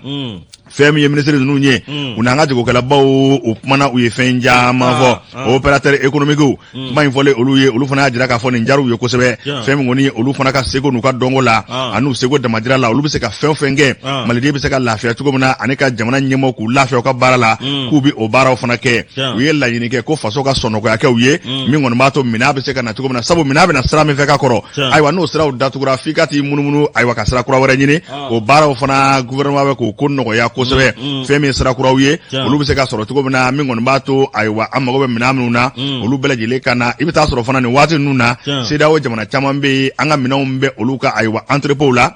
fɛn min ye ministre ninnu ye u n'an ka jagokɛlabaw u kumana u ye fɛn caman fɔ opérateur économique kuma in fɔlen olu ye olu fana y'a jira k'a fɔ nin diyara u ye kosɛbɛ fɛn min kɔni ye olu fana ka seko n'u ka dɔnko la ani u seko damadira la olu bɛ se ka fɛn o fɛn kɛ maliden bɛ se ka lafiya cogo min na ani ka jamana ɲɛmɔgɔ k'u lafiya u ka baara la k'u bɛ o baaraw fana kɛ u ye laɲini kɛ ko faso ka sɔnɔgɔya kɛ u ye min kɔni b'a to minɛn bɛ se ka na cogo min na sabu minɛn bɛ na sira min fɛ ka kɔrɔ ayiwa n'o siraw datugura f'i ka t'i munumunu ayiwa ka sira kura wɛrɛ ɲini o baaraw fana gouvernement bɛ k'o ko nɔgɔya kosɛbɛ fɛn min sira kuraw ye olu bɛ se ka sɔrɔ cogo min na min kɔni b'a to ayiwa an mago bɛ minɛn minnu na olu bɛɛ lajɛlen ka na i bɛ taa sɔrɔ fana nin waati ninnu na CEDEAO jamana caman bɛ yen an ka minɛnw bɛ olu ka ayiwa entrepôts la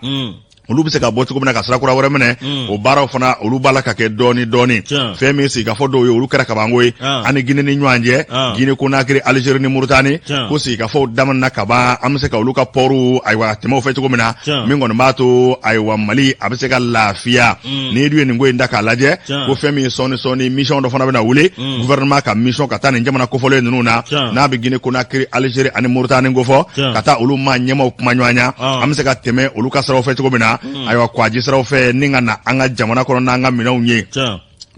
olu bɛ se ka bɔ cogo min na ka sira kura wɛrɛ minɛ o baaraw fana olu b'a la ka kɛ dɔɔni dɔɔni fɛn min sigikafɔ dɔw ye olu kɛra kabanko ye ani Guinée ni ɲɔgɔn cɛ Guinée Conakry Algérie ni Mauritanie ko sigikafɔw daminɛna kaban an bɛ se ka olu ka pɔriw ayiwa tɛmɛ o fɛ cogo min na min kɔni b'a to ayiwa Mali a bɛ se ka lafiya n'i dun ye nin ko in da k'a lajɛ ko fɛn min ye sɔɔni mission dɔ fana bɛ na wuli gouvernement ka mission ka taa nin jamana kofɔlen ninnu na n'a bɛ Guinée Conakry Algérie ani Mauritanie ko fɔ ka taa olu maa ɲɛmaw kuma ɲɔgɔn ɲa an bɛ se ka tɛmɛ olu ka siraw fɛ cogo min na ayiwa kwaji siraw fɛ ni ka na an ka jamana kɔnɔ n'an ka minɛnw ye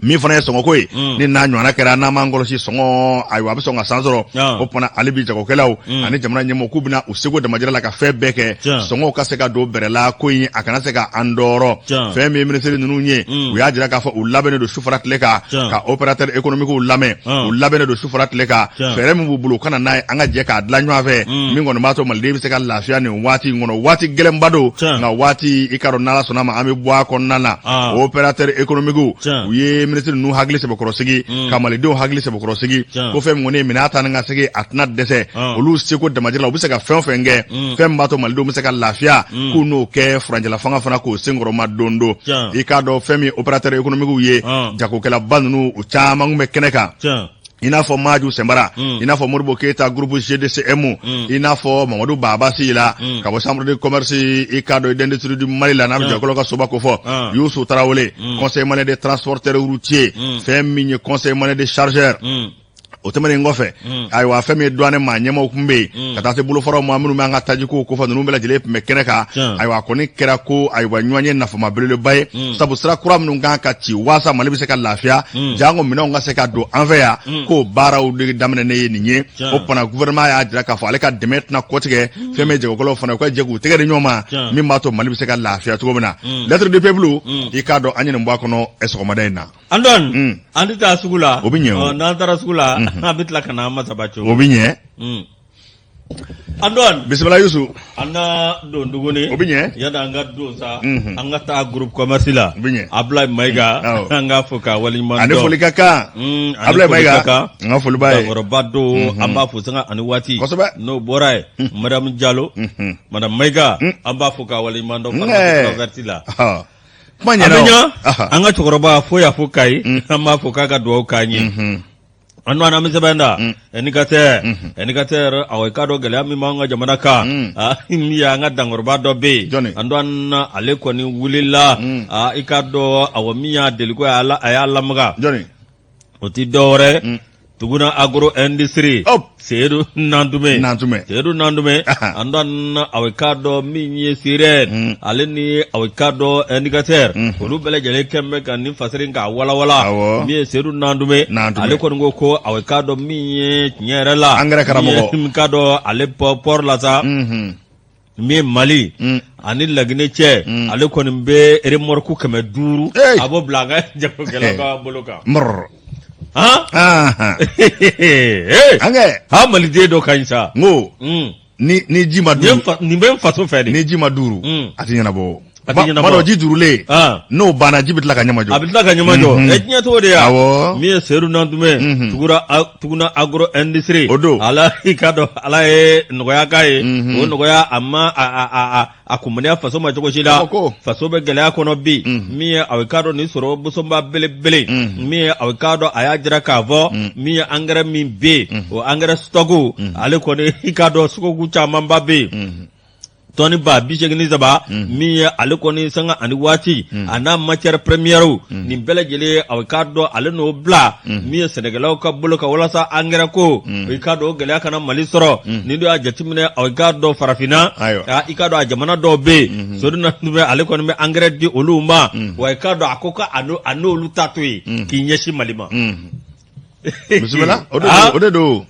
min fana ye sɔngɔko ye ni n'a ɲɔgɔnna kɛra n'an m'an kɔlɔsi sɔngɔ ayiwa a bɛ sɔn ka san sɔrɔ o fana ale bi jagokɛlaw ani jamana ɲɛmɔgɔ k'u bɛna u seko damajira la ka fɛn bɛɛ kɛ sɔngɔw ka se ka don bɛrɛ la ko in a kana se ka an dɔɔrɔ fɛn min ye ministre ninnu ye u y'a jira k'a fɔ u labɛnnen don sufara tile kan ka opérateur économique lamɛn u labɛnnen don sufara tile kan fɛɛrɛ min b'u bolo u kana n'a ye an ka jɛ k'a dilan ɲɔgɔn fɛ min kɔni b'a to maliden bɛ se ka lafiya nin waati in kɔnɔ waati gɛlɛnba don nka waati i ka dɔn n'Ala sɔnna ma an bɛ bɔ a kɔnɔna na opérateur économique u ye ministre ninnu hakili sɛbɛkɔrɔsigi ka malidenw hakili sɛbɛkɔrɔsigi ko fɛn min kɔni ye minɛn ta ni ka segin a tɛna dɛsɛ olu seko damajira la u bɛ se ka fɛn o fɛn kɛ fɛn min b'a to malidenw bɛ se ka lafiya k'u n'o kɛ furancɛla fanga fana k'o senkɔrɔma don don i k'a dɔn fɛn min opérateur économique ye jagokɛlaba ninnu u caman kun bɛ kɛnɛ kan i n'a fɔ Maju Sembara i n'a fɔ Modibo Keita groupe GDCM i n'a fɔ Mamadou Baba Sila ka bɔ chambre de commerce i k'a dɔn d'industrie du Mali la n'a bɛ jagokɛlaw ka soba ko fɔ Youssou Tarawele conseil malien des transporteurs routiers fɛn min ye conseil malien des chargeurs o tɛmɛnen kɔfɛ ayiwa fɛn min ye douane maa ɲɛmaaw kun bɛ yen ka taa se bolofaraw ma minnu bɛ an ka tajiko ko fɔ ninnu bɛɛ lajɛlen tun bɛ kɛnɛ kan ayiwa a kɔni kɛra ko ayiwa ɲɔgɔn ye nafama belebeleba ye sabu sira kura minnu kan ka ci waasa Mali bɛ se ka lafiya jango minɛnw ka se ka don an fɛ yan k'o baaraw de daminɛnen ye nin ye o fana gouvernement y'a jira k'a fɔ ale ka dɛmɛ tɛna kɔtigɛ fɛn min ye jagokɛlaw fana u ka jɛ k'u tɛgɛ di ɲɔgɔn ma min b'a to Mali bɛ se ka lafiya cogo min na lettre du peuple i k'a dɔn an ye nin bɔ a kɔnɔ sɔgɔmada in na. Andon an tɛ taa sugu la o bɛ ɲɛ o n'an taara sugu la an bɛ tila ka na an masaba cogo o bɛ ɲɛ Andon bisimila Youssou an na don tuguni o bɛ ɲɛ yadda an ka don sa an ka taa groupe commerce la o bɛ ɲɛ Ablaye Mayiga an ka fɔ ka waleɲuman dɔn ani foli ka kan Ablaye Mayiga n ka foli b'a ye bakɔrɔba don an b'a fɔ sanga ani waati kosɛbɛ n'o bɔra ye Madame Diallo Madame Mayiga an b'a fɔ ka waleɲuman dɔn farati la kuma ɲɛna an ka cɛkɔrɔba fo y'a fɔ Kayi an b'a fɔ k'a ka dugawu k'an ye an n'an bɛ sɛbɛn da éducateur awɔ i k'a dɔn gɛlɛya min b'an ka jamana kan min y'an ka dankɔrɔba dɔ bɛ yen an dɔn ale kɔni wulila i k'a dɔn awɔ min y'a deli ko a y'a lamaga o ti dɔwɛrɛ Tuguna agro industry Seydou Nandume an dɔn awɔ i k'a dɔn min ye Sirène ale ni awɔ i k'a dɔn indicateur olu bɛɛ lajɛlen kɛn bɛ ka nin fasiri k'a walawala min ye Seydou Nandume ale kɔni ko awɔ i k'a dɔn min ye tiɲɛ yɛrɛ la angɛrɛ karamɔgɔ min k'a dɔn ale port la sa min ye Mali ani Laginɛ cɛ ale kɔni bɛ remorque 500 a b'o bila an ka jagokɛlaw ka bolo kan maliden dɔ ka ɲi sa n ko ni ji ma duuru nin bɛ n faso fɛ de ni ji ma duuru a tɛ ɲɛnabɔ Mado ji durule. No bana ji bitla ka nyama jo. Abitla ka nyama jo. Etinya to de ya. Mi seru nantume. Tuguna agro industry. Ala ikado ala nogoya kai. O nogoya amma akumania faso ma jogo shida. Faso be gele akono bi. Mi awikado ni soro busomba bele. Mi awikado ayajira kavo. Mi angara mi be. O angara stoku. Ale kone ikado suko chamamba be. Tony ba bishegni zaba mi ale koni sanga ani wati ana matière première ni bele jele avocado ale no bla mi Senegal ka bolo ka wala sa angara ko ikado gele kana mali soro ni do ajatimne avocado farafina ikado ajamana do be so do na nube ale koni me angara di oluma wa ikado akoka ano lutatui kinyeshi malima bismillah odo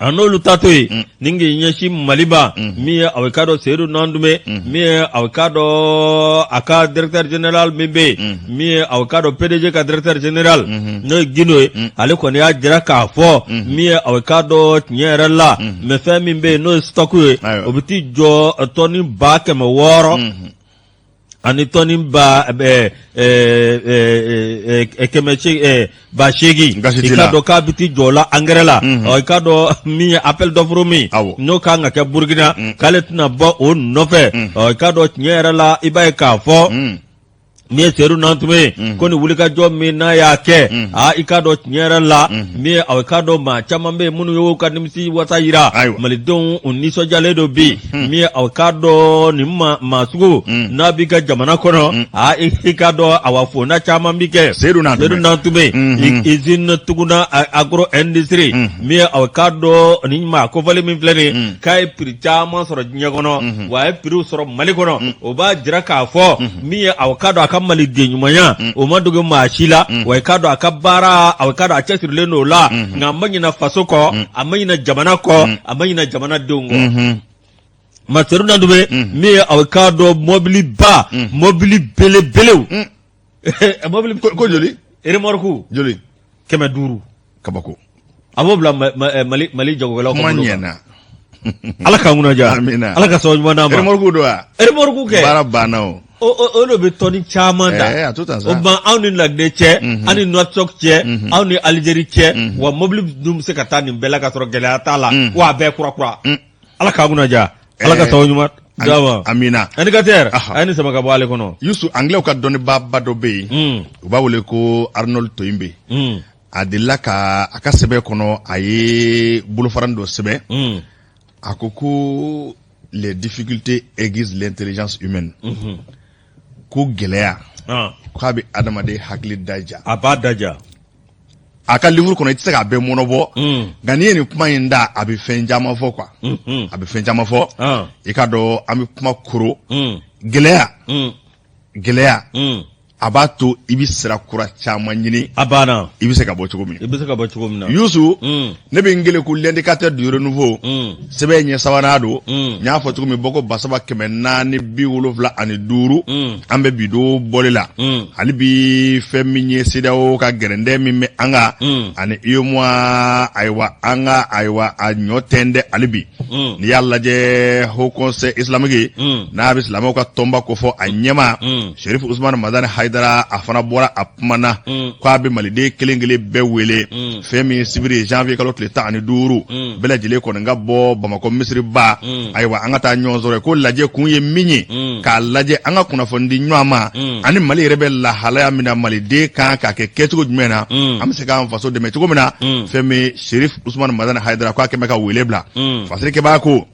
anolu tatoi ningi nyeshi maliba mi avocado seru nandume mi avocado aka directeur général mbe mi avocado PDG ka directeur général no gino ale ko ne ajira ka fo mi avocado nyere la me fe mi mbe no stock obiti jo toni ba ke mo woro ani toni ba kemechi ba shegi ikado ka biti jola angrela o ikado mi appel d'offre mi no ka nga ke burgina kaletina bo o nofe o ikado nyera la ibae ka fo mi seru nantume koni wulika jo mi na ya ke ikado nyera la mi awikado ma chamambe munu yo ka nimsi wata yira malidon uniso jale do bi mi awikado ni ma sugo na bi ka jamana kono ikado awafo na chamambi ke seru nantume izin tuguna agro industry mi awikado ni ma ko vale mi flene kai prichama soro nyagono wa piru soro malikono oba jira ka fo mi awikado kamali genyumanya o madugo mashila wa ikado akabara awikado achesirle no la ngamanyi na fasoko amanyi na jamana ko amanyi na jamana dongo materu nandube mi awikado mobili bele mobili ko joli remorku joli keme duru kabako abobla mali jogo la ko manyena ala ka nguna ja ala ka so nyuma namba remorku ke barabano o lo be toni chamanda o ban awni lagde che ani notsok che awni Algérie che wa mobli dum se katani bela ka tro gele atala wa be kura ala ka nguna ja ala ka so nyuma dawa amina ani ka ter ani sama ka bale kono yusu anglais ka doni baba do be o ba wole ko Arnold Toynbee adilla ka aka sebe kono aye bulufarando sebe akoko les difficultés aiguisent l'intelligence humaine ko geleya ko be adamade hakili daja aba daja aka livre kono itse ka be monobo gani ni kuma inda abi fenjama fo kwa abi fenjama fo ikado ami kuma kuro geleya abato ibi sira kura chama nyini abana ibi se ka bo chugumi yusu ne be ngele ku l'indicateur du renouveau sebe nye sawanado nya fo chugumi boko basaba keme nani bi wolofla ani duru ambe bido bolela ali bi feminye sidao ka gerende mimme anga ani yomwa aywa anyotende alibi ni yalla je ho conseil islamique na bi islamo ka tomba ko fo anyema Sherif Ousmane Madani Haidara afana bora apmana kwa be malide kelengele be wele femi sibiri janvier kalo tle tani duru bela jile ko nga bo Bamako Misri ba aywa angata nyozore ko laje kunye minyi ka laje anga kuna fondi nyama ani mali rebe la halaya mina malide kan ka ke ketugo jumena amse ka faso de metugo mina femi Sherif Ousmane Madani Haidara kwa ke meka wele bla fasiri ke ba ko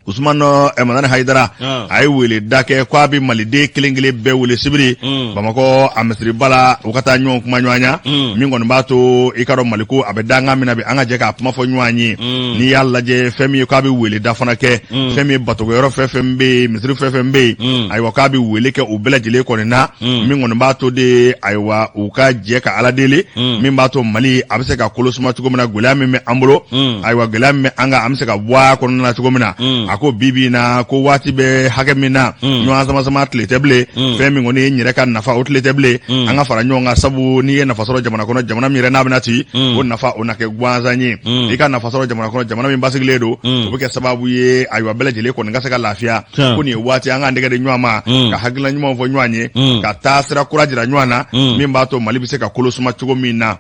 Ousmane Madani Haidara ay wele dake kwa bi malide kelengele be wele sibiri Bamako Misri bala ukata nyon kuma nywanya mingo mbato ikaro maliko abedanga mina be anga je ka puma fo nyanyi ni yalla je femi kwa bi wele dafana ke femi bato yoro fefembe Misri fefembe aywa kwa bi wele ke ubela jile ko na mingo mbato de aywa uka je ka aladele mbato mali abse ka kolosuma tugomina gulami me ambulo aywa gulami anga amse ka bwa ko na tugomina ko bibi na ko waati bɛ hakɛ min na ɲɔgɔn sama tile tɛ bilen fɛn min kɔni yɛrɛ ka nafa o tile tɛ bilen an ka fara ɲɔgɔn kan sabu n'i ye nafa sɔrɔ jamana kɔnɔ jamana min yɛrɛ n'a bɛna ci o nafa o na kɛ gansan ye i ka nafa sɔrɔ jamana kɔnɔ jamana min basigilen don o bɛ kɛ sababu ye ayiwa bɛɛ lajɛlen kɔni ka se ka lafiya ko nin ye waati an ka nɛgɛ de ɲɔgɔn ma ka hakilina ɲumanw fɔ ɲɔgɔn ye ka taa sira kura jira ɲɔgɔn na min b'a to Mali bɛ se ka kolo suma cogo min na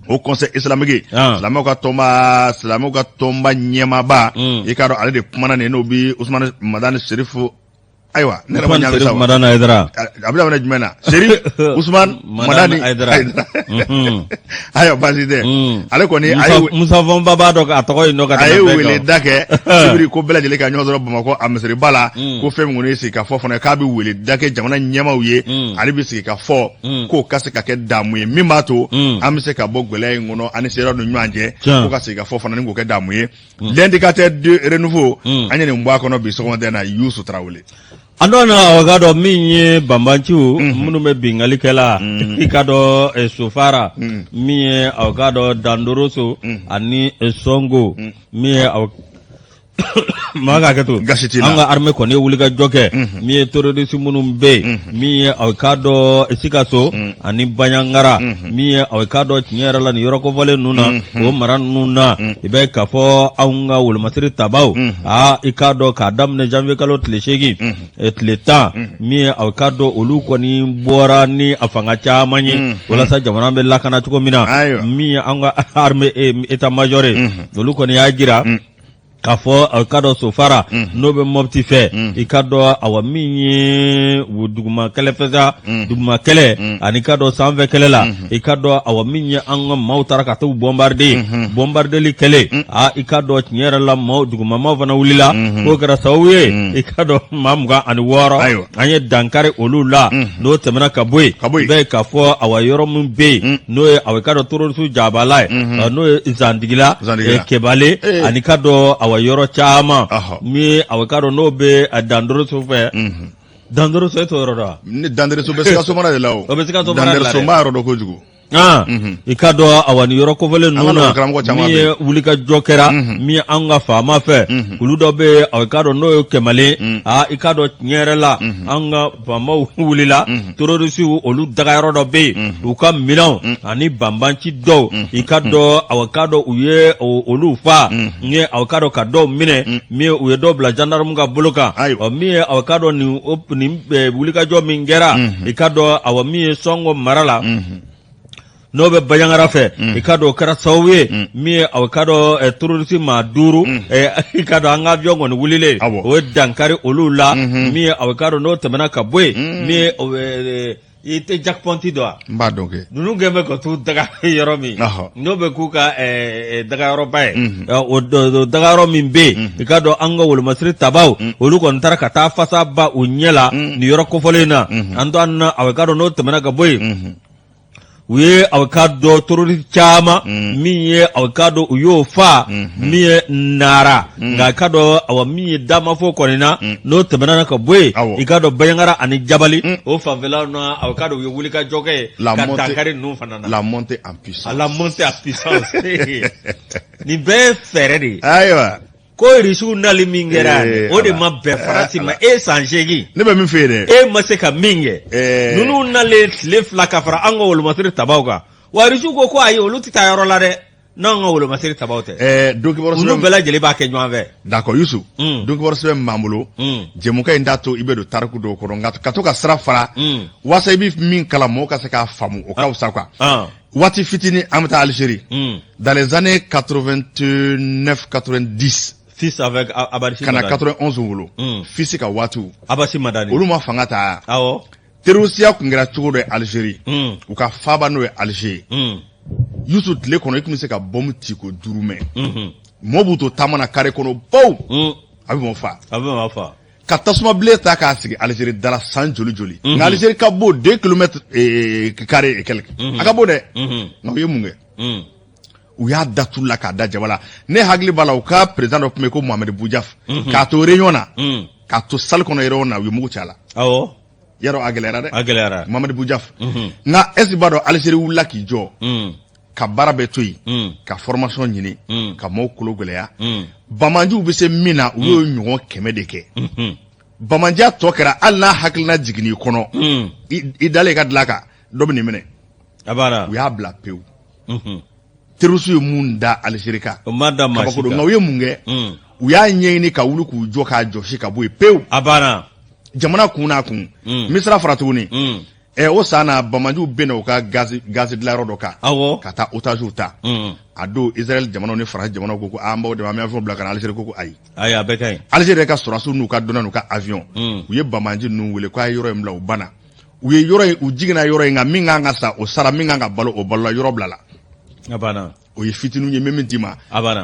o conseil islamique silamɛw ka tɔnba ɲɛmaaba i k'a dɔn ale de kumana nin n'o bi Usmane Madani Serifu ayiwa ne yɛrɛ ma ɲaamin sa Madani Aidara a bɛ daminɛ jumɛn na Serif Usmane Madani Aidara ayiwa baasi tɛ ale kɔni Musa Fɔnba b'a dɔn a tɔgɔ ye nɔ ka a ye wele da kɛ sibiri ko bɛɛ lajɛlen ka ɲɔgɔn sɔrɔ Bamakɔ a misiriba la ko fɛn min kɔni sigi ka fɔ fana k'a bɛ wele da kɛ jamana ɲɛmaaw ye ale bɛ sigi ka fɔ k'o ka se ka kɛ damu ye min b'a to an bɛ se ka bɔ gɛlɛya in kɔnɔ ani seerew ni ɲɔgɔn cɛ k'o ka sigi ka fɔ fana ni k'o kɛ damu ye l'indicateur de renouveau an ye nin bɔ a kɔnɔ bi sɔgɔmada in na Youssou Traoré an dɔn na o ka dɔn min ye banbanciw minnu bɛ bingalikɛla i ka dɔn Sofara min ye o ka dɔn Dandoroso ani Songo min ye maa ka hakɛto an ka armée kɔni ye wulikajɔ kɛ min ye terroriste minnu bɛ yen min ye o ka dɔn Sikaso ani Baɲangara min ye o ka dɔn tiɲɛ yɛrɛ la nin yɔrɔ kofɔlen ninnu na o mara ninnu na i bɛ k'a fɔ anw ka wolomasiri tabaw i k'a dɔn k'a daminɛ janvier kalo tile 8 tile 10 min ye o ka dɔn olu kɔni bɔra ni a fanga caman ye walasa jamana bɛ lakana cogo min na min ye an ka armée état major ye olu kɔni y'a jira k'a fɔ a ka dɔn Sofara n'o bɛ Mopti fɛ i ka dɔn awa min ye duguma kɛlɛ fɛsa duguma kɛlɛ ani ka dɔn sanfɛ kɛlɛ la i ka dɔn awa min ye an ka maaw taara ka t'u bombardeli kɛlɛ i ka dɔn tiɲɛ yɛrɛ la duguma maaw fana wulila k'o kɛra sababu ye i ka dɔn maa 26 an ye dankari olu la n'o tɛmɛna ka bɔ yen bɛɛ k'a fɔ awa yɔrɔ min bɛ yen n'o ye awa ka dɔn terroriste jabala ye n'o ye Zandigila Kebale ani ka dɔn awa yɔrɔ caman min awa ka dɔn n'o bɛ a Dandoroso fɛ Dandoroso e t'o yɔrɔ dɔn ni Dandoroso bɛ Sikaso mara de la o bɛ Sikaso mara de la Dandoroso b'a yɔrɔ dɔn kojugu i ka dɔn awa ni yɔrɔ kofɔlen ninnu na min ye wulikajɔ kɛra min an ka faama fɛ olu dɔ bɛ awa ka dɔn n'o ye Kɛmale i ka dɔn tiɲɛ yɛrɛ la an ka faamaw wulila terroriste olu dagayɔrɔ dɔ bɛ yen u ka minɛnw ani banbanci dɔw i ka dɔn awa ka dɔn u ye olu fa min ye awa ka dɔn ka dɔw minɛ min u ye dɔw bila gendarme ka bolo kan min ye awa ka dɔn nin wulikajɔ min kɛra i ka dɔn awa min ye Songo mara la n'o bɛ Baɲangara fɛ i ka dɔn o kɛra sababu ye min ye aw ka dɔn terroriste maa 5 i ka dɔn an ka avion kɔni wulilen o ye dankari olu la min ye aw ka dɔn n'o tɛmɛna ka bɔ yen min ye i tɛ jackpɔnti dɔn wa n b'a dɔn kɛ ninnu gɛn bɛ ka t'u daga yɔrɔ min n'o bɛ k'u ka dagayɔrɔba ye o dagayɔrɔ min bɛ yen i ka dɔn an ka wolomasiri tabaw olu kɔni taara ka taa fasa ba u ɲɛ la nin yɔrɔ kofɔlen na an to an na aw ka dɔn n'o tɛmɛna ka bɔ yen u ye aw ka dɔn terroriste caman min ye aw ka dɔn u y'o fa min ye Nara nka ka dɔn awa min ye damafo kɔni na n'o tɛmɛna ka bɔ yen i ka dɔn Baɲangara ani Jabali o fanfɛla na aw ka dɔn u ye wulikajɔ kɛ ka dankari ninnu fana na la montée en puissance nin bɛɛ ye fɛɛrɛ de ye ayiwa ko irisiw nali min kɛra o de ma bɛn Faransi ma san 8 ne bɛ min fɛ yen dɛ ma se ka min kɛ ninnu nalen tile 2 ka fara an ka wolomasiri tabaw kan wa irisiw ko ayi olu tɛ taa yɔrɔ la dɛ n'an ka wolomasiri tabaw tɛ olu bɛɛ lajɛlen b'a kɛ ɲɔgɔn fɛ d'accord Youssou document sɛbɛn min b'an bolo jɛmukan in t'a to i bɛ don tariku dɔw kɔnɔ nka ka to ka sira fara walasa i bɛ min kalan mɔgɔw ka se k'a faamu o ka fisa quoi waati fitinin an bɛ taa Algérie dans les années 89-90 fils avec Abasi Madani kana 91 wolo fils ka waatiw Abasi Madani olu ma fanga ta awɔ terroriste kun kɛra cogo dɔ ye Algérie u ka faaba n'o ye Alger Youssou tile kɔnɔ i tun bɛ se ka bombe ci ko 5 mɛn mɔgɔw b'u to taama na carré kɔnɔ baw a bɛ mɔgɔ fa ka tasuma bilen ta k'a sigi Algérie dala san joli nka Algérie ka bɔ 2 kilomètres carré et quelque a ka bɔ dɛ nka u ye mun kɛ u y'a datu la k'a da jaba la ne hakili b'a la u ka président dɔ tun bɛ ko Mohamed Boujaf k'a to réunion na k'a to salle kɔnɔ réunion na u ye mugu ci a la yarɔ a gɛlɛyara dɛ a gɛlɛyara Mohamed Boujaf nka est-ce que b'a dɔn Algérie wulila k'i jɔ ka baara bɛɛ to yen ka formation ɲini ka maaw kolo gɛlɛya bamanju bɛ se min na u y'o ɲɔgɔn 100 de kɛ bamandiya tɔ kɛra hali n'a hakilina jiginni kɔnɔ i dalen ka dilan kan dɔ bɛ nin minɛ u y'a bila pewu terroriste ye mun da Algérie kan kabako nka u ye mun kɛ u y'a ɲɛɲini ka wuli k'u jɔ k'a jɔsi ka bɔ yen pewu jamana kun n'a kun misira fara tuguni o san na bamanju bɛ na u ka gaz dilayɔrɔ dɔ kan ka taa otages ta a don Israël jamana ni Faransi jamana ko an b'aw dɛmɛ an bɛ avion bila ka na Algérie ko ayi a bɛɛ ka ɲi Algérie ka sɔrɔdasiw n'u ka dɔnna n'u ka avion u ye bamanji ninnu wele k'a ye yɔrɔ in bila u banna u ye yɔrɔ in u jiginna yɔrɔ in nka min kan ka sa o sara min kan ka balo o balola yɔrɔ bila la o ye fitininw ye min d'i ma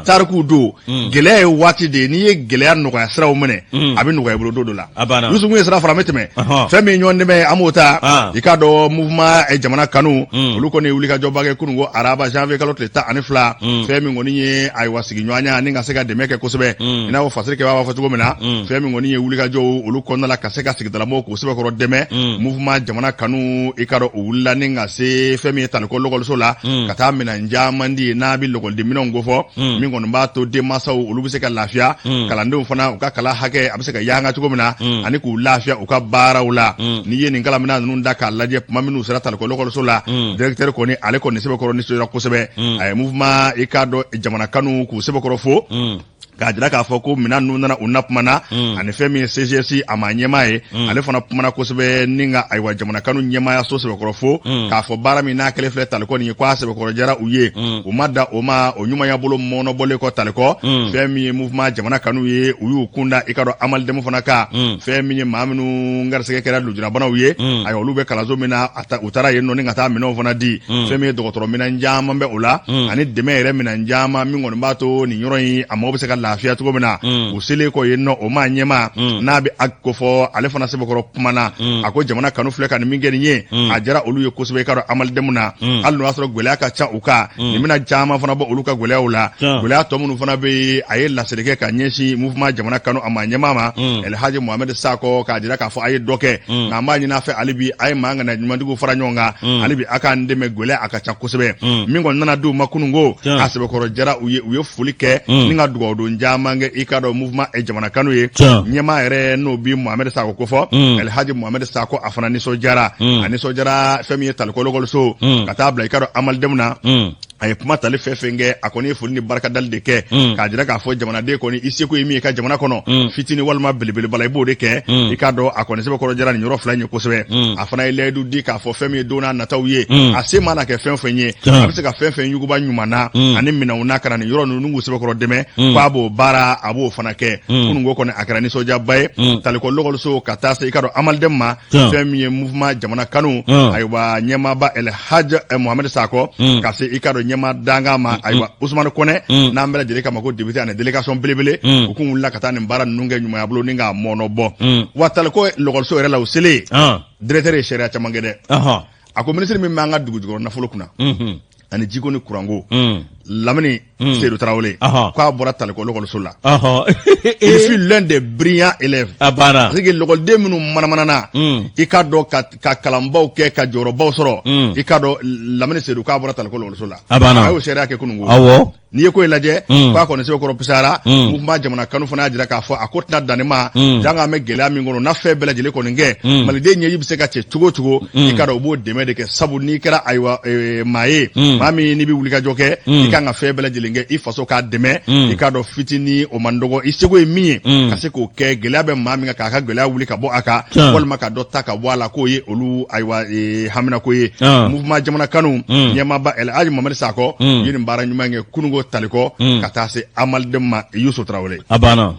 tariku don gɛlɛya ye waati de ye n'i ye gɛlɛya nɔgɔya siraw minɛ a bɛ nɔgɔya i bolo don dɔ la Yusufu ye sira fara an bɛ tɛmɛ fɛn min ɲɔgɔn dɛmɛ an b'o ta i k'a dɔn mouvement jamana kanu olu kɔni ye wulikajɔba kɛ kunun ko araba janvier kalo tile 12 fɛn min kɔni ye ayiwa sigiɲɔgɔnya ni ka se ka dɛmɛ kɛ kosɛbɛ i n'a fɔ fasiri kɛbaa b'a fɔ cogo min na fɛn min kɔni ye wulikajɔw olu kɔnɔna la ka se ka sigidala mɔgɔw k'u sɛbɛkɔrɔ dɛmɛ mouvement jamana kanu i k'a dɔn o wulila ni ka se fɛn min ye taliko lɔgɔliso la ka taa minɛn caman di n'a bɛ lɔgɔlidenminɛnw ko fɔ min kɔni b'a to denmansaw olu bɛ se ka lafiya kalandenw fana u ka kalan hakɛ a bɛ se ka yanga cogo min na ani k'u lafiya u ka baaraw la n'i ye nin kalamina ninnu da k'a lajɛ tuma minnu sera taliko lɔgɔliso la directeur kɔni ale kɔni sɛbɛkɔrɔ nisɔndiyara kosɛbɛ a ye mouvement i k'a dɔn jamana kanu k'u sɛbɛkɔrɔ fo k'a jira k'a fɔ ko minɛn ninnu nana u na kumana ani fɛn min ye CGS a ma ɲɛmaa ye ale fana kumana kosɛbɛ ni ka ayiwa jamana kanu ɲɛmaaya so sɛbɛkɔrɔ fo k'a fɔ baara min n'a kɛlen filɛ taliko nin ye k'a sɛbɛkɔrɔ jara u ye u ma da o ma o ɲumanya bolo mɔnɔbɔlen kɔ taliko fɛn min ye mouvement jamana kanu ye u y'u kunda i ka dɔn amalidɛmu fana kan fɛn min ye maa minnu garisɛgɛ kɛra lujurabanaw ye ayiwa olu bɛ kalanso min na u taara yen nɔ ni ka taa minɛnw fana di fɛn min ye dɔgɔtɔrɔ minɛn caman bɛ o la ani dɛmɛ yɛrɛ minɛn caman min kɔni b'a to nin yɔrɔ in a mago bɛ se ka lafiya cogo min na u selen kɔ yen nɔ o ma ɲɛma n'a bɛ a ko fɔ ale fana sɛbɛkɔrɔ kumana a ko jamana kanu filɛ ka nin min kɛ nin ye a jara olu ye kosɛbɛ i ka dɔn amalidɛmu na hali n'o y'a sɔrɔ gɛlɛya ka ca u kan nin bɛna caman fana bɔ olu ka gɛlɛyaw la gɛlɛya tɔ minnu fana bɛ a ye laseli kɛ ka ɲɛsin mouvement jamana kanu a ma ɲɛma ma Elhaji Mohamed Sakɔ k'a jira k'a fɔ a ye dɔ kɛ nka an b'a ɲini a fɛ hali bi a ye maa ŋana ɲumantigiw fara ɲɔgɔn kan hali bi a k'an dɛmɛ gɛlɛya a ka ca kosɛbɛ min kɔni nana di u ma kunun ko a sɛbɛkɔrɔ jara u ye foli kɛ ni ka dugawu don caman kɛ i ka dɔn mouvement jamana kanu ye ɲɛmaa yɛrɛ n'o bi Mohamed Sakɔ ko fɔ Elhaji Mohamed Sakɔ a fana nisɔndiyara a nisɔndiyara fɛn min ye taliko lɔgɔliso ka taa bila i ka dɔn amalidɛmu na a ye kuma tali fɛn fɛn kɛ a kɔni ye foli ni barikadali de kɛ k'a jira k'a fɔ jamanaden kɔni i seko ye min ye ka jamana kɔnɔ fitini walima belebelebala i b'o de kɛ i k'a dɔn a kɔni sɛbɛkɔrɔ jara nin yɔrɔ fila in ye kosɛbɛ a fana ye layidu di k'a fɔ fɛn min ye don n'a nataw ye a se mana kɛ fɛn fɛn ye a bɛ se ka fɛn fɛn yuguba ɲuman na ani minɛnw n'a kana nin yɔrɔ ninnu k'u sɛbɛkɔrɔ dɛmɛ k'a b'o baara a b'o fana kɛ kunun ko kɔni a kɛra nisɔndiyaba ye taliko lɔgɔliso ka taa se i ka dɔn amalidɛmu ma fɛn min ye mouvement jamana kanu ayiwa ɲɛmaaba Elhaji Mohamed Sakɔ ka se i ka dɔn ɲɛmaa danga ma ayiwa Usumani Kɔnɛ n'an bɛɛ lajɛlen kama ko député ani délégation belebele u kun wulila ka taa nin baara ninnu kɛ ɲumanya bolo ni k'a mɔnɔ bɔ wa taliko lɔgɔliso yɛrɛ la u selen directeur ye sariya caman kɛ dɛ a ko ministre min b'an ka dugu jukɔrɔ nafolo kunna ani jiko ni kuranko Lamini Seydou Traoré k'a bɔra taliko lɔgɔliso la il fut l'un des brillants élèves parce que lɔgɔliden minnu manamanana i k'a dɔn ka kalanbaw kɛ ka jɔyɔrɔbaw sɔrɔ i k'a dɔn Lamini Seydou k'a bɔra taliko lɔgɔliso la a y'o sariya kɛ kununko n'i ye ko in lajɛ k'a kɔni sɛbɛkɔrɔ pisayara mouvement jamana kanu fana y'a jira k'a fɔ a ko tɛna danni ma janga an bɛ gɛlɛya min kɔnɔ n'a fɛn bɛɛ lajɛlen kɔni kɛ maliden ɲɛji bɛ se ka cɛ cogo cogo i k'a dɔn u b'o dɛmɛ de kɛ sabu n'i kɛra ayiwa maa ye maa min n'i bɛ wulikajɔ kɛ i kan ka fɛn bɛɛ lajɛlen kɛ i faso k'a dɛmɛ i k'a dɔn fitini o man dɔgɔ i seko ye min ye ka se k'o kɛ gɛlɛya bɛ maa min kan k'a ka gɛlɛya wuli ka bɔ a kan walima ka dɔ ta ka bɔ a la k'o ye olu ayiwa hamina ko ye mouvement jamana kanu ɲɛmaaba Elhaji Mohamed Sakɔ ye nin baara ɲuman kɛ kununko taliko ka taa se amalidɛmu ma Yusu Traoré a banna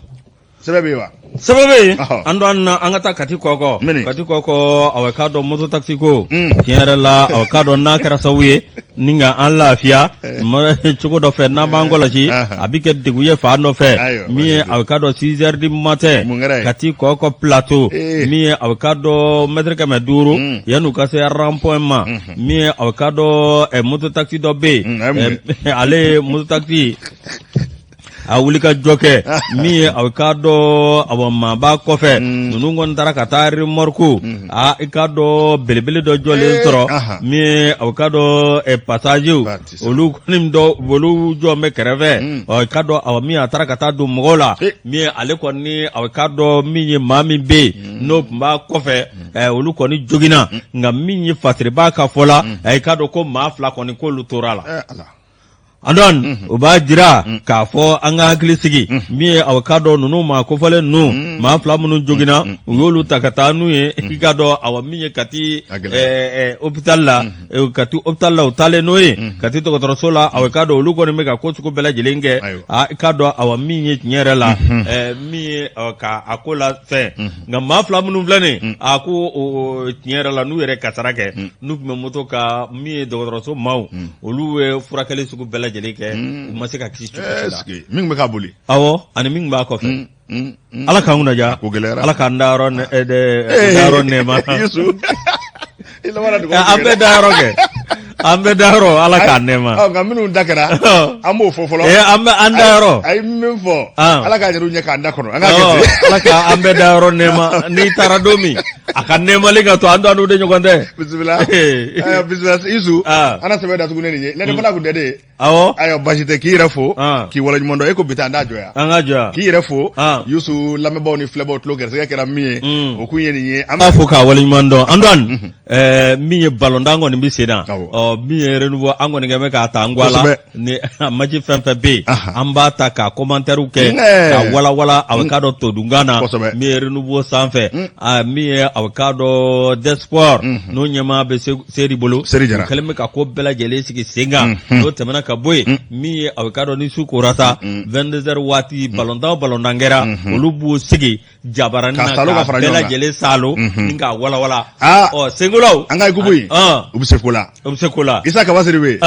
sɛbɛn bɛ yen wa sɛbɛn bɛ yen an don an ka taa kati kɔkɔ aw k'a dɔn moto taxi ko tiɲɛ yɛrɛ la aw k'a dɔn n'a kɛra sababu ye ni ka an lafiya cogo dɔ fɛ n'an b'an kɔlɔsi a bɛ kɛ degun ye fan dɔ fɛ min ye aw k'a dɔn 6 heures du matin kati kɔkɔ plateau min ye aw k'a dɔn mètre 500 yan'u ka se rond point ma min ye aw k'a dɔn moto taxi dɔ bɛ yen ale moto taxi a wuli ka jɔkɛ min ye aw ka dɔ aw maaba kɔfɛ ninnu kɔni taara ka taa remorque i ka dɔ belebele dɔ jɔlen sɔrɔ min ye aw ka dɔ passage olu kɔni olu jɔn bɛ kɛrɛfɛ i ka dɔ aw min a taara ka taa don mɔgɔw la min ye ale kɔni aw ka dɔ min ye maa min bɛ yen n'o tun b'a kɔfɛ olu kɔni joginna nka min ye fasiriba ka fɔ la i ka dɔ ko maa 2 kɔni k'olu tora la. Andon u b'a jira k'a fɔ an ka hakili sigi min ye aw ka dɔ ninnu maa kofɔlen ninnu maa 2 minnu joginna u y'olu ta ka taa n'u ye i ka dɔ aw min ye kati hôpital la kati hôpital la u taalen n'o ye kati dɔgɔtɔrɔso la aw ka dɔ olu kɔni bɛ ka ko sugu bɛɛ lajɛlen kɛ i ka dɔ aw min ye tiɲɛ yɛrɛ la min ye ka a ko la fɛn nka maa 2 minnu filɛ nin a ko tiɲɛ yɛrɛ la n'u yɛrɛ kasara kɛ n'u tun bɛ moto ka min ye dɔgɔtɔrɔso maaw olu ye furakɛli sugu bɛɛ lajɛlen kɛ u ma se ka kisi cogo la min bɛ ka boli awɔ ani min b'a kɔfɛ ala k'an kunna ja ala k'an da yɔrɔ nɛɛma an bɛ da yɔrɔ kɛ an bɛ da yɔrɔ ala k'an nɛɛma nka minnu da kɛra an b'o fɔ fɔlɔ an da yɔrɔ a ye min fɔ ala k'a yɛrɛ ɲɛ k'an da kɔnɔ ala k'an bɛɛ da yɔrɔ nɛɛma n'i taara don min a ka nɛɛmali ka to an to anu de ɲɔgɔn tɛ bisimila bisimila Isu an na sɛbɛn datugu ne nin ye ne fana kun tɛ de awɔ ayiwa basi tɛ k'i yɛrɛ fo k'i waleɲuman dɔn e ko bi taa an da jɔya an ka jɔya k'i yɛrɛ fo Yusu lamɛnbaaw ni filɛbaaw tulo gɛrɛsɛgɛ kɛra min ye o kun ye nin ye an b'a fɔ k'a waleɲuman dɔn Antoine min ye ballon d'an kɔni bɛ sen na min ye renouveau an kɔni kɛ bɛ k'a ta an gwa la ni match fɛn fɛn bɛ yen an b'a ta ka commentaire kɛ ka walawala a bɛ k'a dɔn todunkan na min ye renouveau sanfɛ min ye a bɛ k'a dɔn d'espoir n'o ɲɛmaa bɛ Seri bolo kɛlen bɛ ka ko bɛɛ lajɛlen sigi sen kan n'o tɛmɛna ka bɔ yen min ye a bɛ k'a dɔn ni su kora sa 22h waati ballon d'an kɛra olu b'u sigi jabaranin na ka bɛɛ lajɛlen salo ni k'a walawala senkolaw an ka ikubu yen u bɛ se ko la u bɛ se ko la Isa Kabasiri bɛ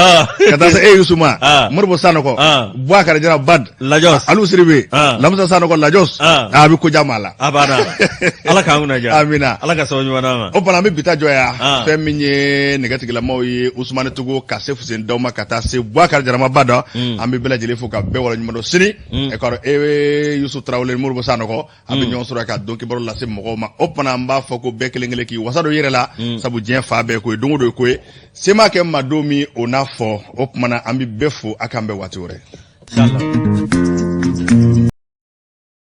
ka taa se Yusu ma Moribo Sanoko Bouakar Jara Bad Lajos Aliou Siribe Lamusa Sanoko Lajos a bɛ ko jama la a banna ala k'an kunna ja amina ala ka sababu ɲuman ma o fana an bɛ bi ta jɔya fɛn min ye nɛgɛtigilamaw ye Usumani Togo ka se Fuseni Daw ma ka taa se Bouakar Jara Bada an bɛ bɛɛ lajɛlen fo ka bɛɛ waleɲuman dɔn sini e ka dɔn Yusu Tarawele Moribo Sanoko an bɛ ɲɔgɔn sɔrɔ ka dɔn kibaru lase mɔgɔw ma o fana an b'a fɔ ko bɛɛ kelen kelen k'i wasa don i yɛrɛ la sabu diɲɛ fa bɛɛ ko ye don o don ye ko ye sema kɛ maa don min o n'a fɔ o tumana an bɛ bɛɛ fo a k'an bɛɛ waati wɛrɛ.